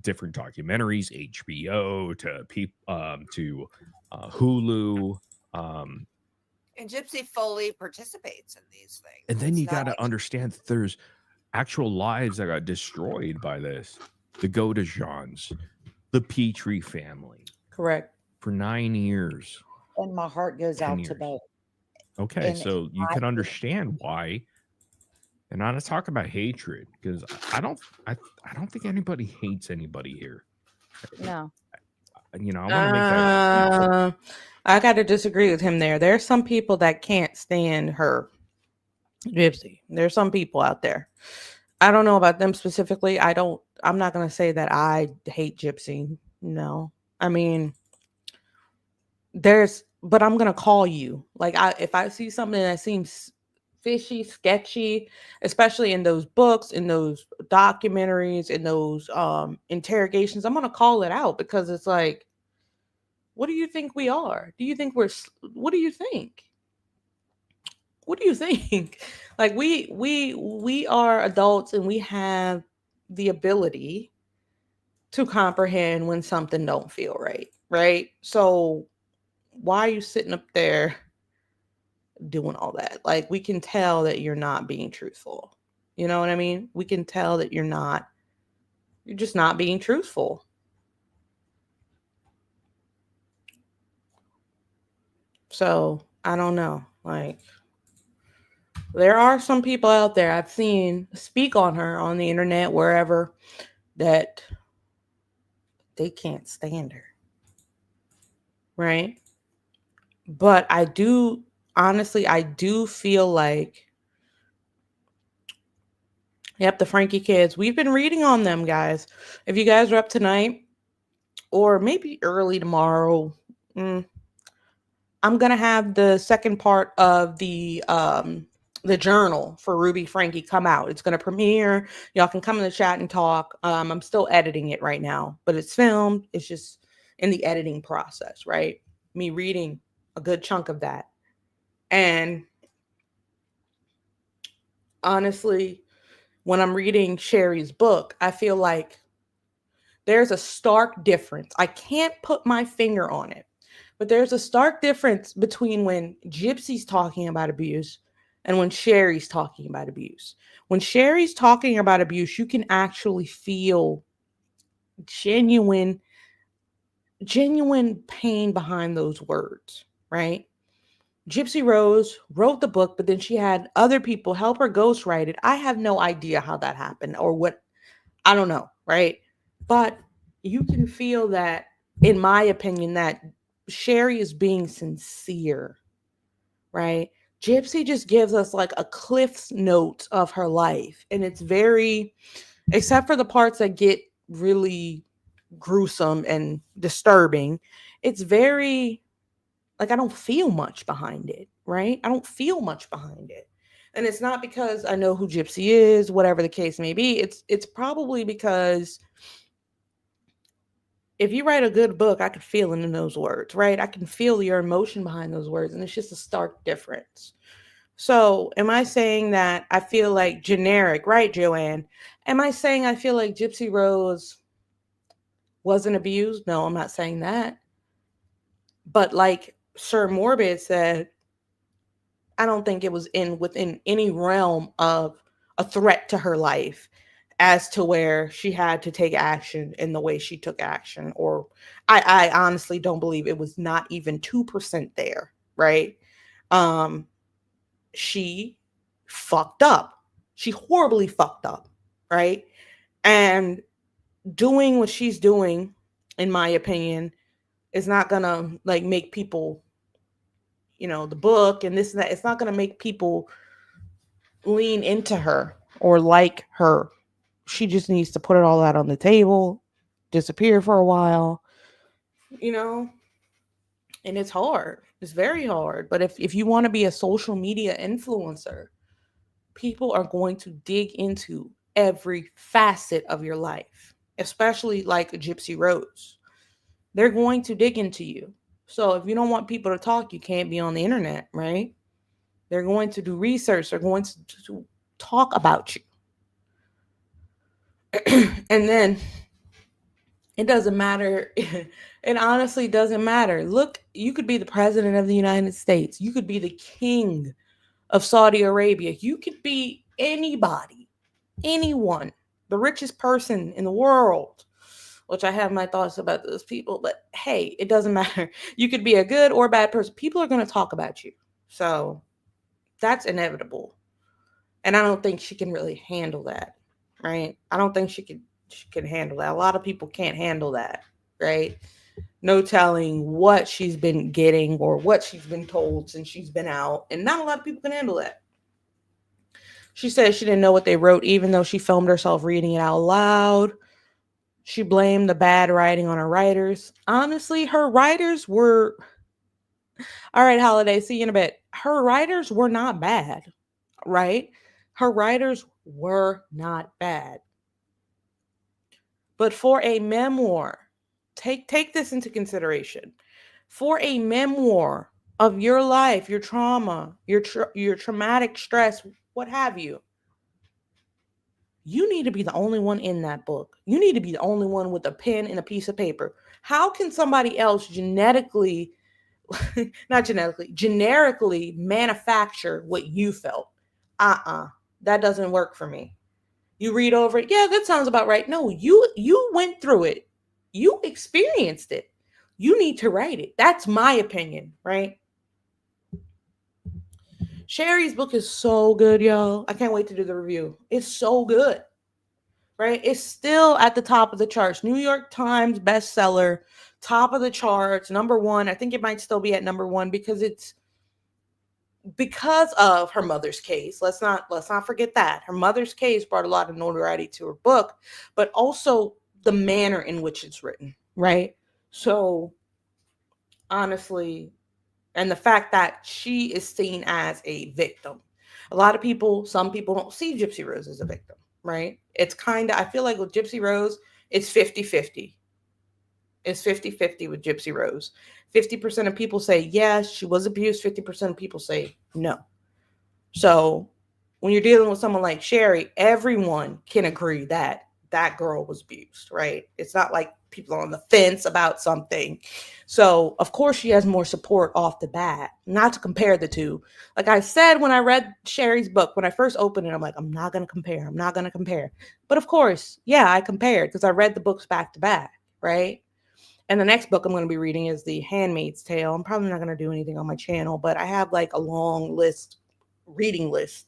different documentaries, HBO to Hulu. And Gypsy fully participates in these things. And then you got to understand that there's actual lives that got destroyed by this. The Godejans, the Petrie family. Correct. For 9 years. And my heart goes out to both. Okay, so you can understand why. And I'm not talking about hatred, because I don't think anybody hates anybody here. No. You know, I want to make that. I got to disagree with him there. There's some people that can't stand her, Gypsy. There's some people out there. I don't know about them specifically. I'm not going to say that I hate Gypsy. No. I mean, but I'm going to call you. Like, if I see something that seems fishy, sketchy, especially in those books, in those documentaries, in those interrogations, I'm going to call it out, because it's like, what do you think we are? Do you think what do you think? What do you think? Like, we are adults, and we have the ability to comprehend when something don't feel right? So why are you sitting up there doing all that? Like, we can tell that you're not being truthful. You know what I mean? We can tell that you're just not being truthful. So I don't know. Like, there are some people out there I've seen speak on her on the internet, wherever, that they can't stand her. Right? But I do feel like, yep, the Frankie kids, we've been reading on them, guys. If you guys are up tonight, or maybe early tomorrow, I'm going to have the second part of the journal for Ruby Frankie come out. It's going to premiere. Y'all can come in the chat and talk. I'm still editing it right now, but it's filmed. It's just in the editing process, right? me reading a good chunk of that. And honestly, when I'm reading Sherry's book, I feel like there's a stark difference. I can't put my finger on it, but there's a stark difference between when Gypsy's talking about abuse and when Sherry's talking about abuse. When Sherry's talking about abuse, you can actually feel genuine pain behind those words, right? Gypsy Rose wrote the book, but then she had other people help her ghostwrite it. I have no idea how that happened or what, I don't know, right? But you can feel that, in my opinion, that Sherry is being sincere, right? Gypsy just gives us like a Cliff's note of her life. And it's very, except for the parts that get really gruesome and disturbing, it's very, like, I don't feel much behind it, right? I don't feel much behind it. And it's not because I know who Gypsy is, whatever the case may be. It's probably because if you write a good book, I can feel it in those words, right? I can feel your emotion behind those words, and it's just a stark difference. So, am I saying that I feel like generic, right, Joanne? Am I saying I feel like Gypsy Rose wasn't abused? No, I'm not saying that. But like Sir Morbid said, I don't think it was within any realm of a threat to her life as to where she had to take action in the way she took action. Or I honestly don't believe it was not even 2% there, right? She fucked up. She horribly fucked up, right? And doing what she's doing, in my opinion, is not gonna like make people, the book and this and that, it's not gonna make people lean into her or like her. She just needs to put it all out on the table, disappear for a while, and it's hard. It's very hard. But if you want to be a social media influencer, people are going to dig into every facet of your life, especially like Gypsy Rose. They're going to dig into you. So if you don't want people to talk, you can't be on the internet, right? They're going to do research. They're going to talk about you. And then it doesn't matter. It honestly doesn't matter. Look, you could be the president of the United States. You could be the king of Saudi Arabia. You could be anybody, anyone, the richest person in the world, which I have my thoughts about those people. But hey, it doesn't matter. You could be a good or bad person. People are going to talk about you. So that's inevitable. And I don't think she can really handle that, right? I don't think she can handle that. A lot of people can't handle that, right? No telling what she's been getting or what she's been told since she's been out. And not a lot of people can handle that. She said she didn't know what they wrote, even though she filmed herself reading it out loud. She blamed the bad writing on her writers. Honestly, her writers were... All right, Holiday, see you in a bit. Her writers were not bad, right? Her writers were not bad. But for a memoir, take this into consideration. For a memoir of your life, your trauma, your traumatic stress, what have you, you need to be the only one in that book. You need to be the only one with a pen and a piece of paper. How can somebody else generically manufacture what you felt? That doesn't work for me. You read over it. Yeah, that sounds about right. No, you went through it. You experienced it. You need to write it. That's my opinion, right? Sherry's book is so good, y'all. I can't wait to do the review. It's so good, right? It's still at the top of the charts. New York Times bestseller, top of the charts, #1. I think it might still be at #1 because it's because of her mother's case. Let's not forget that. Her mother's case brought a lot of notoriety to her book, but also the manner in which it's written, right? So honestly, and the fact that she is seen as a victim. A lot of people, some people don't see Gypsy Rose as a victim, right? It's kind of, I feel like with Gypsy Rose, it's 50-50. is 50-50 with Gypsy Rose. 50% of people say yes, she was abused. 50% of people say no. So when you're dealing with someone like Sherry, everyone can agree that that girl was abused, right? It's not like people are on the fence about something. So of course she has more support off the bat. Not to compare the two. Like I said, when I read Sherry's book, when I first opened it, I'm like, I'm not going to compare. I'm not going to compare. But of course, yeah, I compared because I read the books back to back, right? And the next book I'm going to be reading is The Handmaid's Tale. I'm probably not going to do anything on my channel, but I have like a long reading list.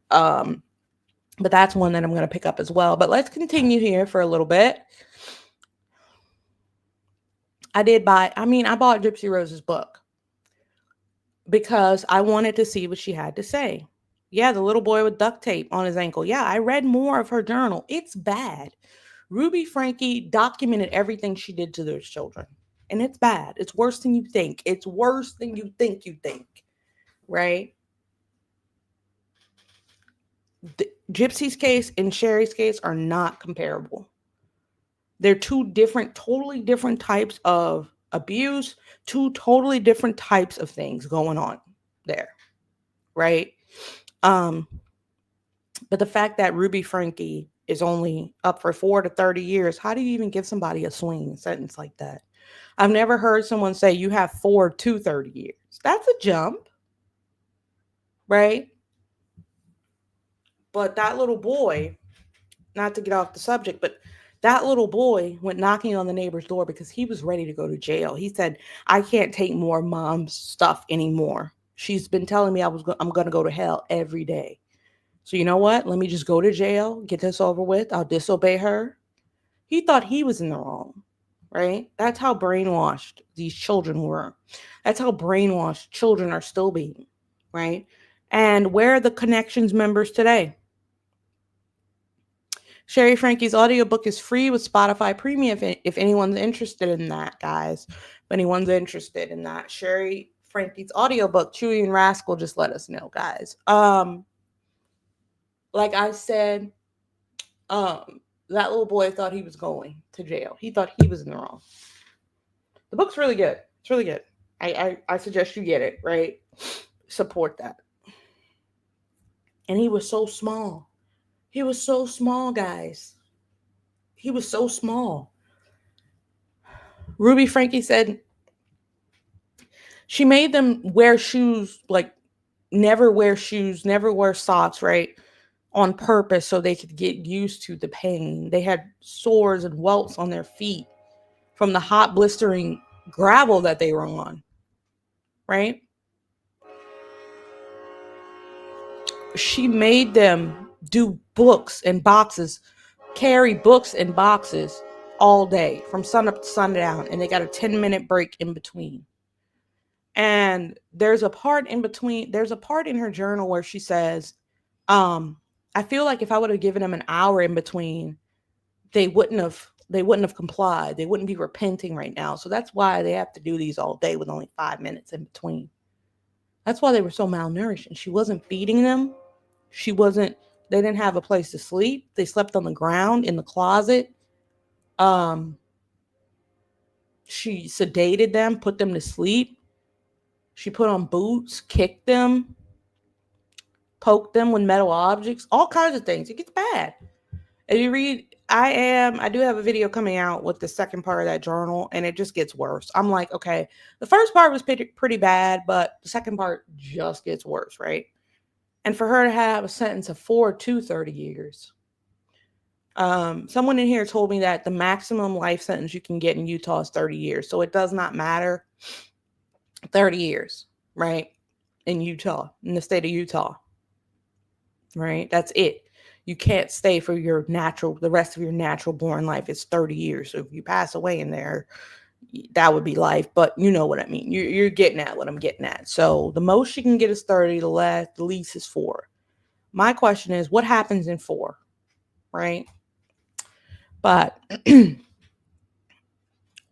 But that's one that I'm going to pick up as well. But let's continue here for a little bit. I bought Gypsy Rose's book because I wanted to see what she had to say. Yeah, the little boy with duct tape on his ankle. Yeah, I read more of her journal. It's bad. Ruby Franke documented everything she did to those children. And it's bad. It's worse than you think. It's worse than you think, right? Gypsy's case and Sherry's case are not comparable. They're totally different types of abuse, two totally different types of things going on there, right? But the fact that Ruby Franke is only up for 4 to 30 years, how do you even give somebody a swing sentence like that? I've never heard someone say you have 4 to 30 years. That's a jump, right? But that little boy, not to get off the subject, but that little boy went knocking on the neighbor's door because he was ready to go to jail. He said, I can't take more mom's stuff anymore. She's been telling me I'm going to go to hell every day. So you know what? Let me just go to jail, get this over with. I'll disobey her. He thought he was in the wrong, right? That's how brainwashed these children were. That's how brainwashed children are still being, right? And where are the Connections members today? Sherry Franke's audiobook is free with Spotify Premium if anyone's interested in that, guys. If anyone's interested in that. Sherry Franke's audiobook, Chewy and Rascal, just let us know, guys. Like I said, that little boy thought he was going to jail. He thought he was in the wrong. The book's really good. It's really good. I suggest you get it, right? Support that. And he was so small. He was so small, guys. He was so small. Ruby Franke said she made them wear shoes, like never wear shoes, never wear socks, right? On purpose so they could get used to the pain. They had sores and welts on their feet from the hot, blistering gravel that they were on, right? She made them do books and boxes, carry books and boxes all day from sun up to sundown, and they got a 10-minute break in between. And there's a part in her journal where she says, I feel like if I would have given them an hour in between, they wouldn't have complied. They wouldn't be repenting right now. So that's why they have to do these all day with only 5 minutes in between. That's why they were so malnourished. And she wasn't feeding them. They didn't have a place to sleep. They slept on the ground in the closet. She sedated them, put them to sleep. She put on boots, kicked them, poked them with metal objects, all kinds of things. It gets bad. If you read, I do have a video coming out with the second part of that journal, and it just gets worse. I'm like, okay, the first part was pretty bad, but the second part just gets worse, right? And for her to have a sentence of 4 to 30 years. Someone in here told me that the maximum life sentence you can get in Utah is 30 years. So it does not matter. 30 years, right? In Utah, in the state of Utah, right? That's it. You can't stay for the rest of your natural born life. It's 30 years. So if you pass away in there, that would be life. But you know what I mean. You're getting at what I'm getting at. So the most you can get is 30. The least is 4. My question is, what happens in 4, right? But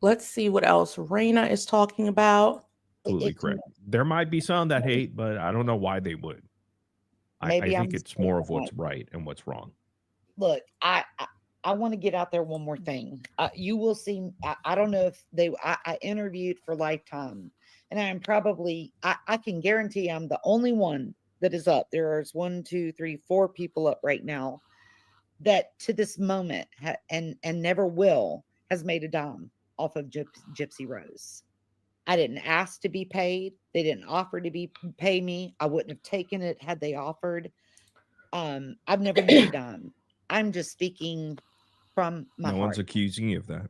let's see what else Raina is talking about. Absolutely correct. There might be some that hate, but I don't know why they would. I think it's more of what's right and what's wrong. Look, I want to get out there one more thing. You will see. I don't know if I interviewed for Lifetime, and I'm probably. I can guarantee I'm the only one that is up. There's 1, 2, 3, 4 people up right now that to this moment and never will has made a dime off of Gypsy Rose. I didn't ask to be paid. They didn't offer to pay me. I wouldn't have taken it had they offered. I've never made a dime. I'm just speaking from my No heart. one's accusing you of that.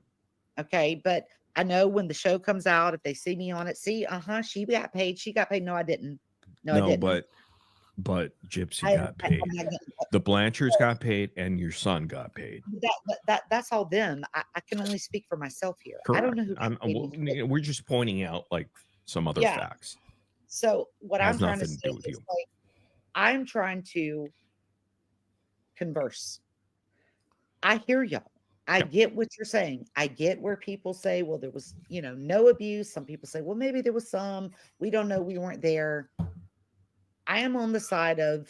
Okay, but I know when the show comes out, if they see me on it, she got paid. She got paid. No, I didn't. No, I didn't. But Gypsy got paid. The Blanchards got paid, and your son got paid. That's all them. I can only speak for myself here. Correct. I don't know who got paid. We're just pointing out like some other facts. So what I'm trying to say do with is you. like, I'm trying to converse. I hear y'all. I get what you're saying. I get where people say, well, there was, no abuse. Some people say, well, maybe there was some. We don't know. We weren't there. I am on the side of,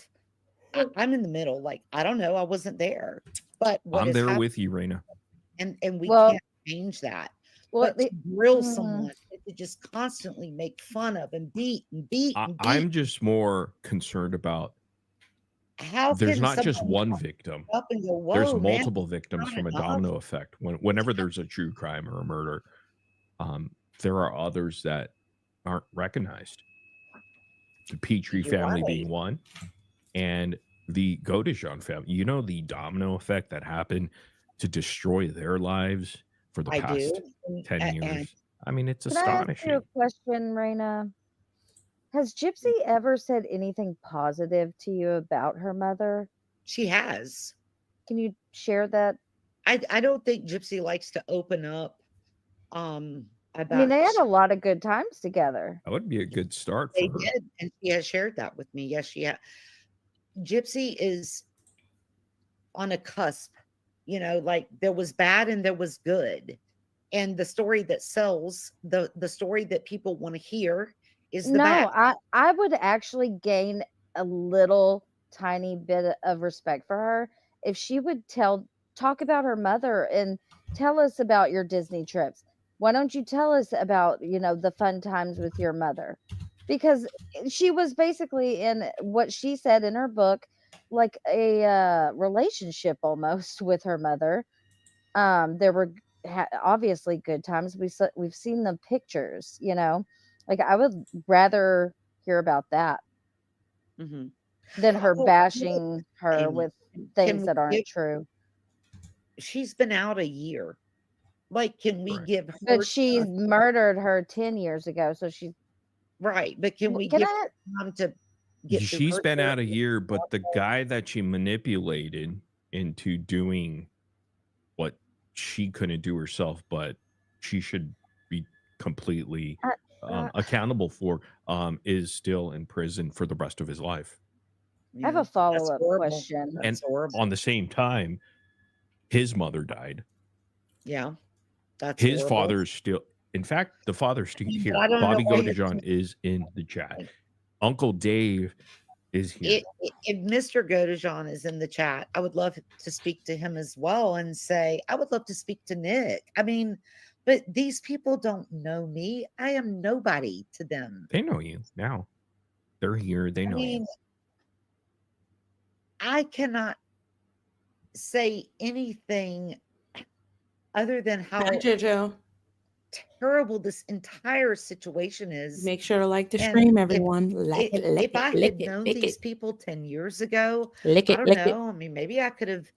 I'm in the middle. Like, I don't know. I wasn't there. But I'm there with you, Raina. And we can't change that. Well, but to grill someone, to just constantly make fun of and beat and beat and beat. I'm just more concerned about how there's not just one victim. Up and go, there's multiple victims from a domino effect. Whenever there's a true crime or a murder, there are others that aren't recognized. The Petrie family being one, and the Godejohn family. The domino effect that happened to destroy their lives for the past 10 years. I mean, it's astonishing. Can I ask you a question, Raina? Has Gypsy ever said anything positive to you about her mother? She has. Can you share that? I don't think Gypsy likes to open up. About, I mean, they had a lot of good times together. That would be a good start. They did, and she has shared that with me. Yes, she has. Gypsy is on a cusp. Like there was bad and there was good, and the story that sells, the story that people want to hear is the bad. I would actually gain a little tiny bit of respect for her if she would talk about her mother and tell us about your Disney trips. Why don't you tell us about, the fun times with your mother? Because she was basically, in what she said in her book, like a relationship almost with her mother. There were obviously good times. We've seen the pictures, like I would rather hear about that than her bashing her with things that aren't true. She's been out a year. Like, can we give her? But she murdered her 10 years ago, so she's right. But can we give her time to get? She's been out a year, but the guy that she manipulated into doing what she couldn't do herself, but she should be completely accountable for, is still in prison for the rest of his life. I have a follow-up question. And on the same time, his mother died. Yeah. That's his father is still, in fact, the father's still here. Bobby Godejohn is in the chat. Uncle Dave is here. If Mr. Godejohn is in the chat, I would love to speak to him as well and say, I would love to speak to Nick. I mean, but these people don't know me. I am nobody to them. They know you now. They're here. They know you. I cannot say anything other than how terrible this entire situation is. Make sure to like the stream, everyone. If I had known these people 10 years ago, I don't know. I mean, maybe I could have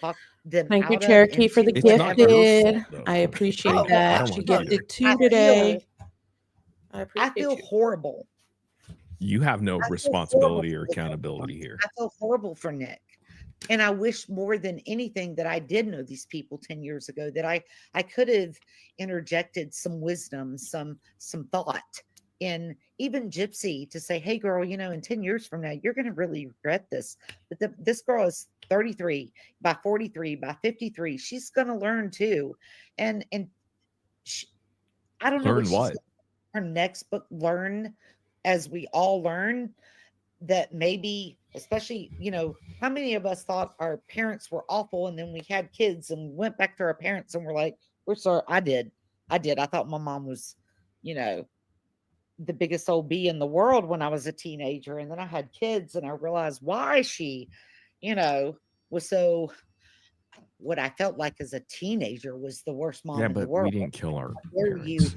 talked them. Thank you, Cherokee, for the gifted. I appreciate that. She gifted 2 today. I feel horrible. You have no responsibility or accountability here. I feel horrible for Nick. And I wish more than anything that I did know these people 10 years ago, that I could have interjected some wisdom, some thought in even Gypsy to say, hey girl, in 10 years from now, you're going to really regret this. But this girl is 33, by 43, by 53, she's going to learn too. And she, I don't know what her next book, learn as we all learn, that maybe especially, how many of us thought our parents were awful and then we had kids and went back to our parents and we're like, we're sorry. I did. I thought my mom was, the biggest old bee in the world when I was a teenager. And then I had kids and I realized why she, was so, what I felt like as a teenager was the worst mom Yeah, in the but world. we didn't kill our Where parents.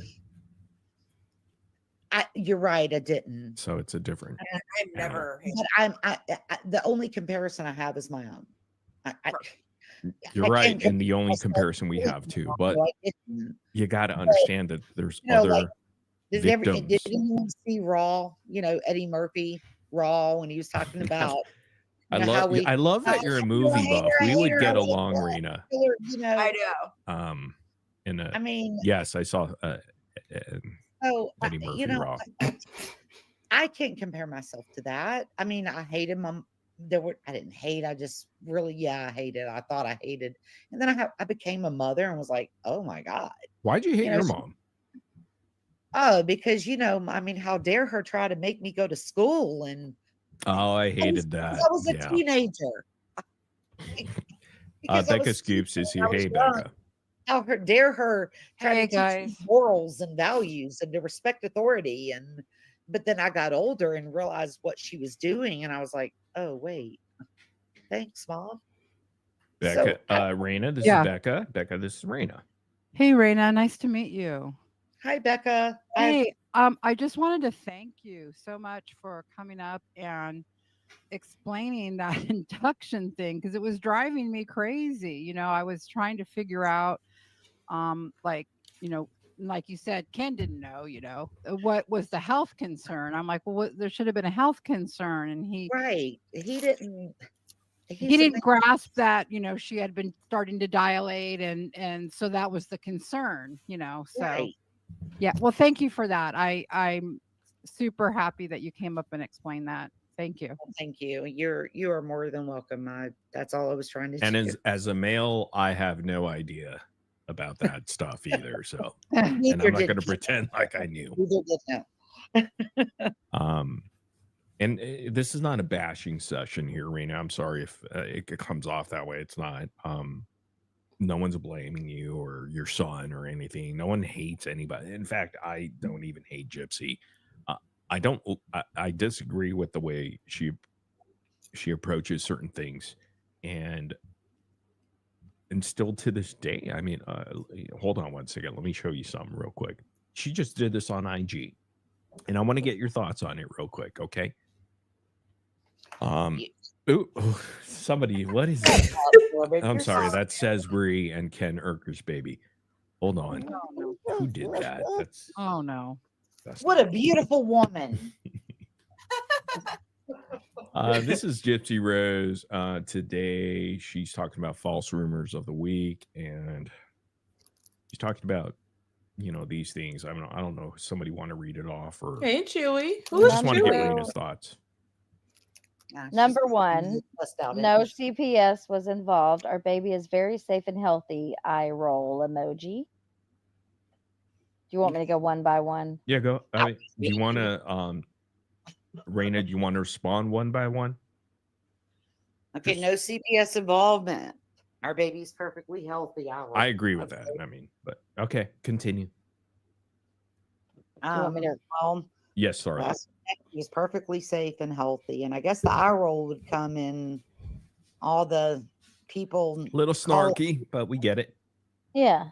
You're right. I didn't. So it's a different. I've never. But the only comparison I have is my own. You're I right, can't and the compare only myself comparison we to have too. mom, But so I didn't. you got to understand that there's other Did victims. anyone see Raw? Eddie Murphy Raw when he was talking about. I love that you're a movie buff. We would get along, Rena. I know. Yes, I saw Eddie Murphy Raw. I can't compare myself to that. I hated my. I didn't hate. I just really, I hated. I thought I hated, and then I became a mother and was like, oh my god. Why'd you hate your mom? Oh, because how dare her try to make me go to school and. Oh, I hated that. I was a teenager. Becca Scoops is here. Hey, Becca. How dare her try to guys. teach me morals and values and to respect authority. But then I got older and realized what she was doing. And I was like, oh, wait. Thanks, Mom. Becca, Raina, this is Becca. Becca, this is Raina. Hey, Raina. Nice to meet you. Hi, Becca. Hey, I just wanted to thank you so much for coming up and explaining that induction thing because it was driving me crazy. I was trying to figure out, like you said, Ken didn't know, what was the health concern. I'm like, well, there should have been a health concern, and he didn't. He didn't grasp that, she had been starting to dilate, and so that was the concern, So. Right. Yeah, well, thank you for that. I'm super happy that you came up and explained that. Thank you. Thank you. You are more than welcome. That's all I was trying to do. And as a male, I have no idea about that stuff either. So, and I'm not going to pretend like I knew. And this is not a bashing session here, Rena. I'm sorry if it comes off that way. It's not. No one's blaming you or your son or anything. No one hates anybody. In fact, I don't even hate Gypsy. I disagree with the way she approaches certain things, and still to this day, hold on one second. Let me show you something real quick. She just did this on IG, and I want to get your thoughts on it real quick. Okay. Somebody, what is that? I'm sorry, that's Sesbury and Ken URKE'S baby. Hold on. Who did that? That's what a beautiful woman. This is Gypsy Rose. Today she's talking about false rumors of the week, and she's talking about these things. I don't know if somebody want to read it off or Hey Chewy. I just want to get Rena's thoughts. Number one, no CPS was involved. Our baby is very safe and healthy. Eye roll emoji. Do you want me to go one by one? Yeah, go. Do you want to, Raina, do you want to respond one by one? Okay, no CPS involvement. Our baby's perfectly healthy. I agree with that. But okay, continue. Do you want me to, yes, sorry. He's perfectly safe and healthy. And I guess the eye roll would come in all the people. Little snarky, but we get it. Yeah.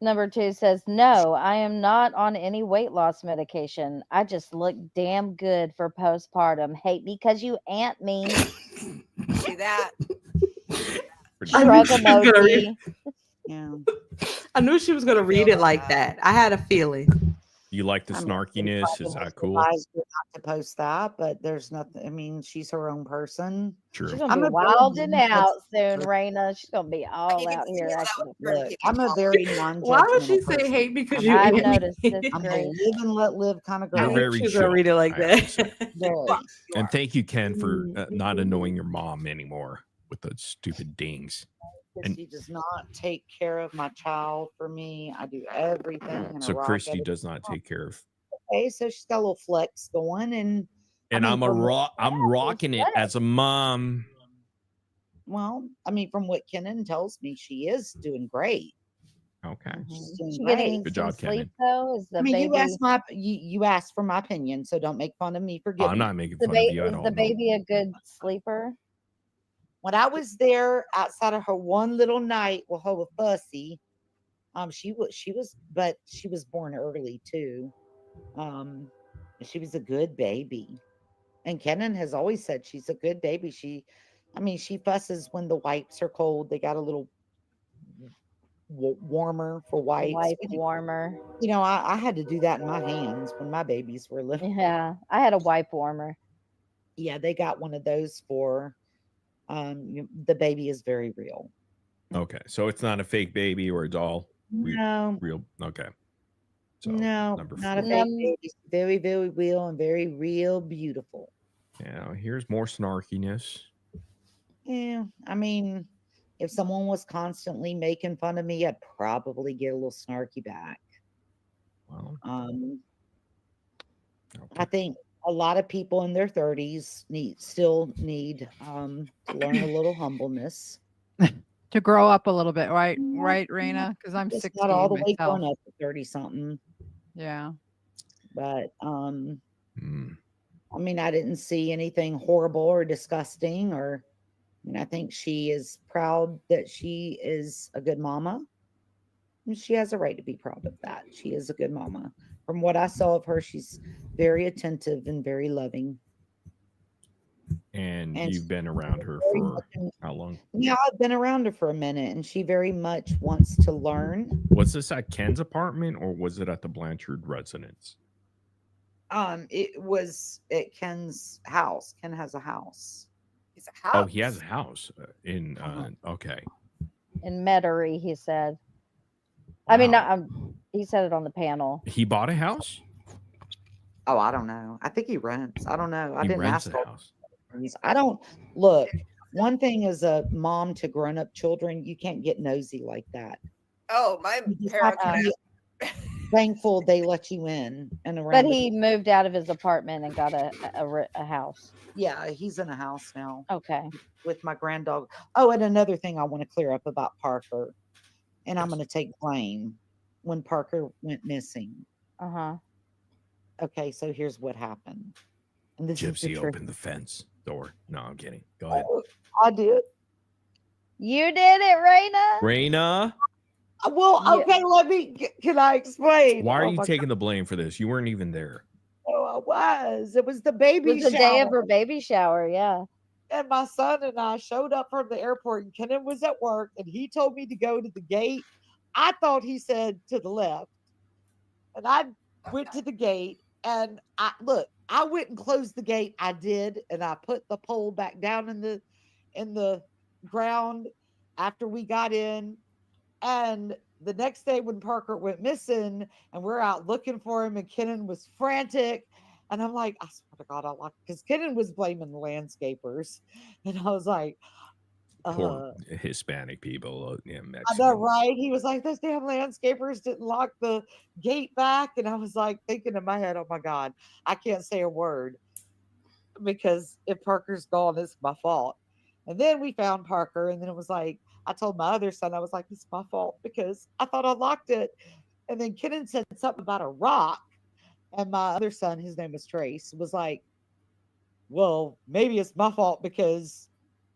Number 2 says, no, I am not on any weight loss medication. I just look damn good for postpartum. Hate me because you aunt me. See that? Shrug emoji. Yeah. I knew she was going to read it like that. I had a feeling. You like the snarkiness? Is that cool? Not to post that, but there's nothing. She's her own person. True. She's gonna be wilding out soon, Raina. She's gonna be all out here. Look, I'm a very non-judgmental. Why would she say person. hate because you? I've noticed this. I'm a live and let live kind of girl. You're very She's chill. gonna read it like that. And thank you, Ken, for not annoying your mom anymore with those stupid dings. And she does not take care of my child for me. I do everything. So Christy does not take care of. Okay, so she's got a little flex going, and And I mean, I'm rocking it as a mom. well, I mean, from what Kenan tells me, she is doing great. Okay. She's doing She getting great. Good some job, sleep Kenan. though? Is the I mean, baby you asked for my opinion, so don't make fun of me for I'm giving. not making the fun of you at is all. the No. baby a good sleeper? When I was there outside of her one little night with her with Fussy, she was born early too. She was a good baby, and Kenan has always said she's a good baby. She fusses when the wipes are cold. They got a little warmer for wipes. Wipe warmer. You know, I had to do that in my hands when my babies were little. Yeah, I had a wipe warmer. Yeah, they got one of those for. The baby is very real. Okay, so it's not a fake baby or a doll. No, Real. Okay. So no, number not a 4. fake baby. Very, very real and very real beautiful. Now here's more snarkiness. Yeah, I mean, if someone was constantly making fun of me, I'd probably get a little snarky back. Well, I think a lot of people in their 30s still need to learn a little humbleness. To grow up a little bit, right? Right, Raina? Because I'm It's 60 not all the way myself. grown up at 30 something. Yeah. But I mean, I didn't see anything horrible or disgusting, I think she is proud that she is a good mama. And she has a right to be proud of that. She is a good mama. From what I saw of her, she's very attentive and very loving. And you've been around her for how long? Yeah, I've been around her for a minute, and she very much wants to learn. Was this at Ken's apartment or was it at the Blanchard residence? It was at Ken's house. Ken has a house. It's a house. Oh, he has a house in okay. In Metairie, he said. I mean, he said it on the panel. He bought a house? Oh, I don't know. I think he rents. I don't know. I He didn't rents ask. a house. I don't look. One thing as a mom to grown-up children, you can't get nosy like that. Oh, my parents. Thankful they let you in and around. But he moved out of his apartment and got a house. Yeah, he's in a house now. Okay. With my granddog. Oh, and another thing I want to clear up about Parker, and I'm going to take blame when Parker went missing. Okay, so here's what happened. And this Gypsy is opened the fence door. No, I'm kidding. Go ahead. I did. You did it, Raina. Raina. Well, okay, can I explain? Why are you taking the blame for this? You weren't even there. Oh, I was. It was the baby shower. It was the day of her baby shower, yeah. And my son and I showed up from the airport, and Kenan was at work, and he told me to go to the gate. I thought he said to the left. And I went to the gate, and I went and closed the gate. I did, and I put the pole back down in the ground after we got in. And the next day when Parker went missing and we're out looking for him and Kenan was frantic, and I'm like, I swear to God, because Kenan was blaming the landscapers. And I was like, poor Hispanic people. Yeah, I know, right? He was like, those damn landscapers didn't lock the gate back. And I was like thinking in my head, oh my God, I can't say a word because if Parker's gone, it's my fault. And then we found Parker, and then it was like, I told my other son, I was like, it's my fault because I thought I locked it. And then Kenan said something about a rock. And my other son, his name was Trace, was like, well, maybe it's my fault because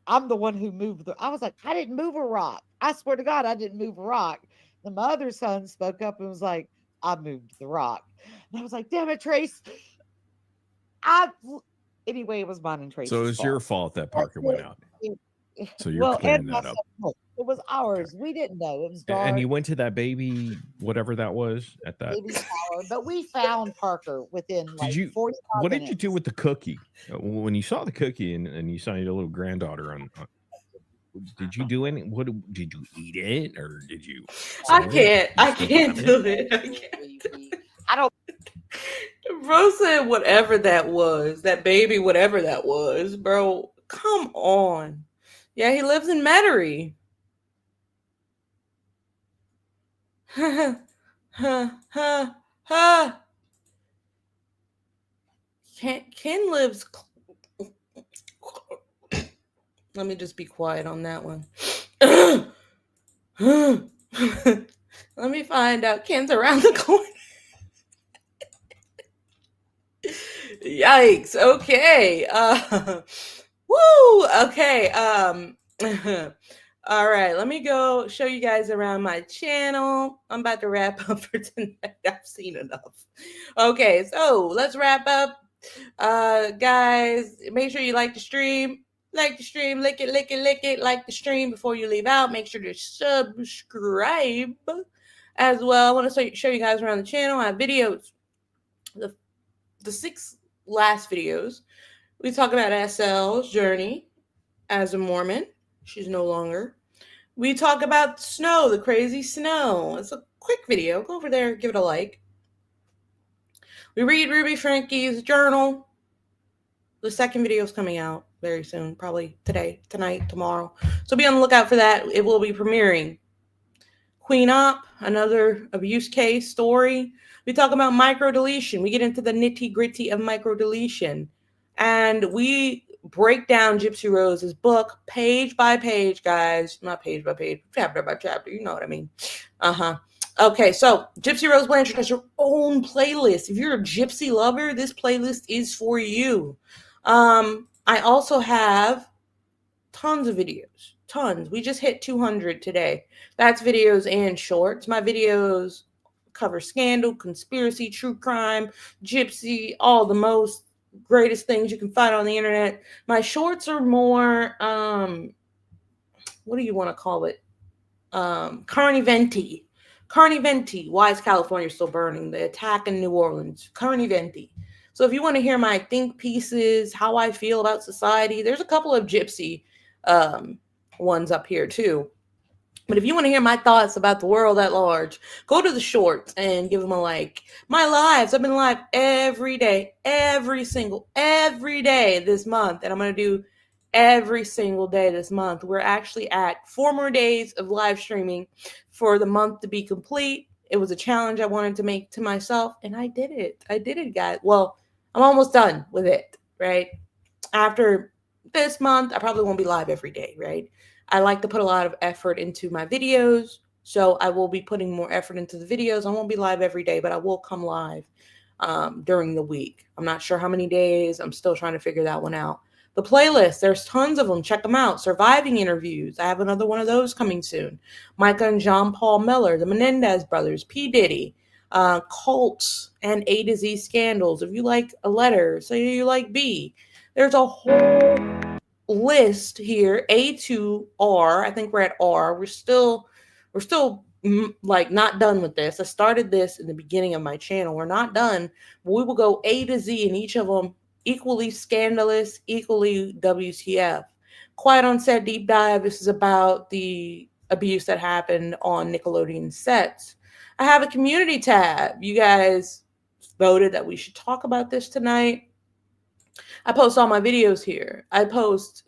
I'm the one who moved I was like, I didn't move a rock. I swear to God, I didn't move a rock. Then my other son spoke up and was like, I moved the rock. And I was like, damn it, Trace. Anyway, it was mine and Trace's So it was your fault that Parker went out. So you're clearing that up. It was ours. We didn't know. It was dark. And you went to that baby, whatever that was, at that baby shower, but we found Parker within like 45 what minutes. did you do with the cookie? When you saw the cookie and you saw your little granddaughter on did you do any? What did you eat it or did you? I can't do it. I don't. Bro said whatever that was, that baby, whatever that was, bro. Come on. Yeah, he lives in Metairie. Ken lives. Let me just be quiet on that one. Let me find out. Ken's around the corner. Yikes. Okay. Woo. Okay. All right. Let me go show you guys around my channel. I'm about to wrap up for tonight. I've seen enough. Okay. So let's wrap up. Guys, make sure you like the stream. Like the stream, lick it, like the stream before you leave out. Make sure to subscribe as well. I want to show you guys around the channel. I have videos. The 6 last videos, we talk about SL's journey as a Mormon. She's no longer. We talk about snow, the crazy snow. It's a quick video. Go over there, give it a like. We read Ruby Frankie's journal. The second video is coming out very soon, probably today, tonight, tomorrow. So be on the lookout for that. It will be premiering. Queen Op, another abuse case story. We talk about microdeletion. We get into the nitty-gritty of microdeletion. And we break down Gypsy Rose's book page by page, guys. Not page by page, chapter by chapter. You know what I mean. Okay, so Gypsy Rose Blanchard has her own playlist. If you're a Gypsy lover, this playlist is for you. I also have tons of videos. Tons. We just hit 200 today. That's videos and shorts. My videos cover scandal, conspiracy, true crime, Gypsy, all the most greatest things you can find on the internet. My shorts are more, what do you want to call it? Carniventi. Carniventi. Why is California still burning? The attack in New Orleans. Carniventi. So if you want to hear my think pieces, how I feel about society, there's a couple of Gypsy ones up here too. But if you want to hear my thoughts about the world at large, go to the shorts and give them a like. My lives, I've been live every day, every day this month. And I'm going to do every single day this month. We're actually at 4 more days of live streaming for the month to be complete. It was a challenge I wanted to make to myself, and I did it. I did it, guys. Well, I'm almost done with it, right? After this month, I probably won't be live every day, right? I like to put a lot of effort into my videos, so I will be putting more effort into the videos. I won't be live every day, but I will come live during the week. I'm not sure how many days. I'm still trying to figure that one out. The playlist, there's tons of them. Check them out. Surviving interviews. I have another one of those coming soon. Micah and John Paul Miller, the Menendez brothers, P. Diddy, cults, and A to Z scandals. If you like a letter, say you like B. There's a whole list here. A to R. I think we're at R. We're still like not done with this. I started this in the beginning of my channel. We're not done. But we will go A to Z in each of them. Equally scandalous, equally WTF. Quiet on Set Deep Dive. This is about the abuse that happened on Nickelodeon sets. I have a community tab. You guys voted that we should talk about this tonight. I post all my videos here. I post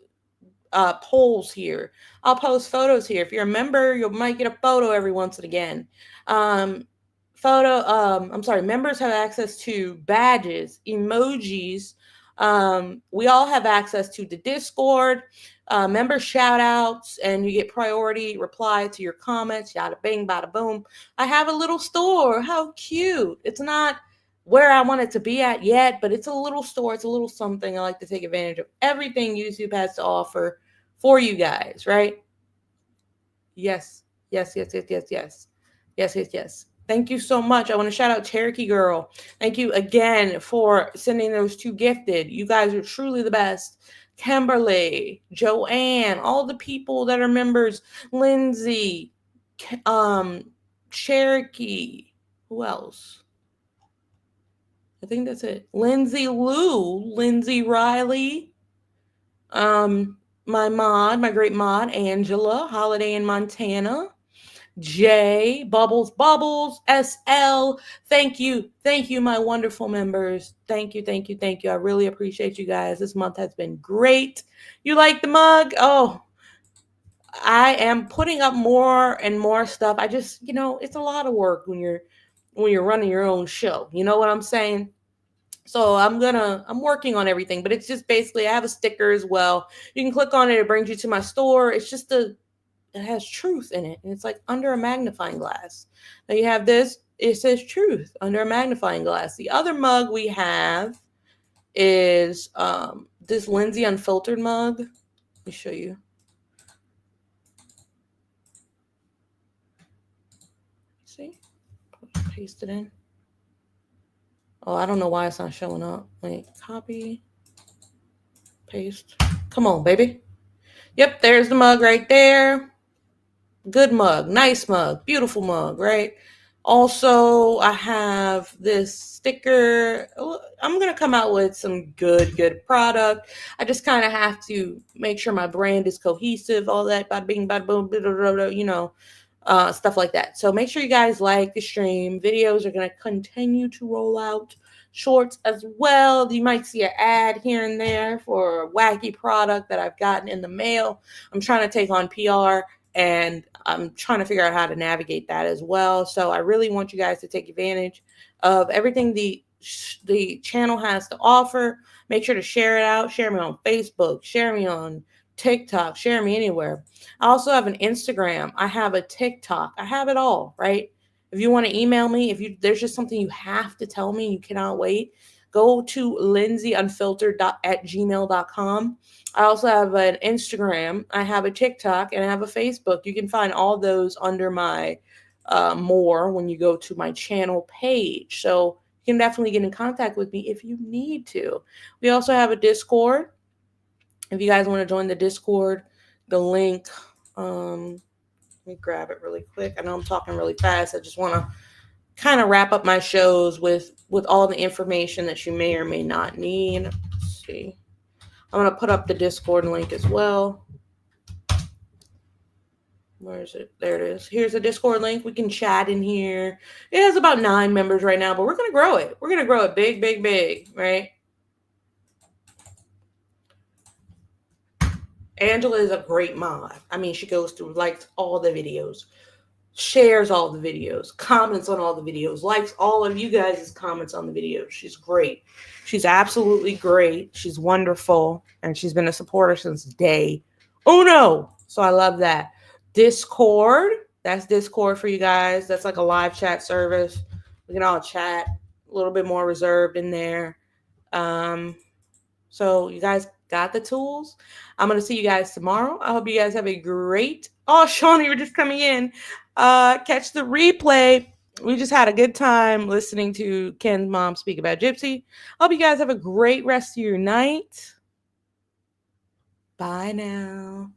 polls here. I'll post photos here. If you're a member, you might get a photo every once and again. Members have access to badges, emojis. We all have access to the Discord, member shout outs, and you get priority reply to your comments, yada bing, bada boom. I have a little store. How cute. It's not where I want it to be at yet, but it's a little store. It's a little something. I like to take advantage of everything YouTube has to offer for you guys, right? Yes. Thank you so much. I want to shout out Cherokee Girl. Thank you again for sending those 2 gifted. You guys are truly the best. Kimberly, Joanne, all the people that are members, Lindsay, Cherokee. Who else? I think that's it. Lindsay Lou, Lindsay Riley, my great mod, Angela, Holiday in Montana, Jay, Bubbles, SL. Thank you, my wonderful members. Thank you. I really appreciate you guys. This month has been great. You like the mug? Oh, I am putting up more and more stuff. I just, it's a lot of work when you're running your own show. You know what I'm saying? So I'm working on everything, but it's just basically, I have a sticker as well. You can click on it. It brings you to my store. It's just it has truth in it. And it's like under a magnifying glass. Now you have this, it says truth under a magnifying glass. The other mug we have is this Lindsay Unfiltered mug. Let me show you. See? Paste it in. Oh, I don't know why it's not showing up. Wait, copy, paste. Come on, baby. Yep, there's the mug right there. Good mug, nice mug, beautiful mug, right? Also, I have this sticker. I'm going to come out with some good product. I just kind of have to make sure my brand is cohesive, all that, bada bing, bada boom, you know, stuff like that. So make sure you guys like the stream. Videos are going to continue to roll out. Shorts as well. You might see an ad here and there for a wacky product that I've gotten in the mail. I'm trying to take on PR, and I'm trying to figure out how to navigate that as well. So I really want you guys to take advantage of everything the channel has to offer. Make sure to share it out. Share me on Facebook. Share me on TikTok. Share me anywhere. I also have an Instagram. I have a TikTok. I have it all, right? If you want to email me, there's just something you have to tell me, you cannot wait, go to lindsayunfiltered@gmail.com. I also have an Instagram. I have a TikTok, and I have a Facebook. You can find all those under my more when you go to my channel page. So you can definitely get in contact with me if you need to. We also have a Discord. If you guys want to join the Discord, the link, let me grab it really quick. I know I'm talking really fast. I just want to kind of wrap up my shows with all the information that you may or may not need. Let's see. I'm going to put up the Discord link as well. Where is it? There it is. Here's the Discord link. We can chat in here. It has about 9 members right now, but we're going to grow it. We're going to grow it big, right? Angela is a great mod. I mean, she goes through, likes all the videos, shares all the videos, comments on all the videos, likes all of you guys' comments on the videos. She's great. She's absolutely great. She's wonderful. And she's been a supporter since day uno. So I love that. Discord. That's Discord for you guys. That's like a live chat service. We can all chat, a little bit more reserved in there. So you guys got the tools. I'm going to see you guys tomorrow. I hope you guys have a great... Oh, Shawnee, you're just coming in. Catch the replay. We just had a good time listening to Ken's mom speak about Gypsy. Hope you guys have a great rest of your night. Bye now.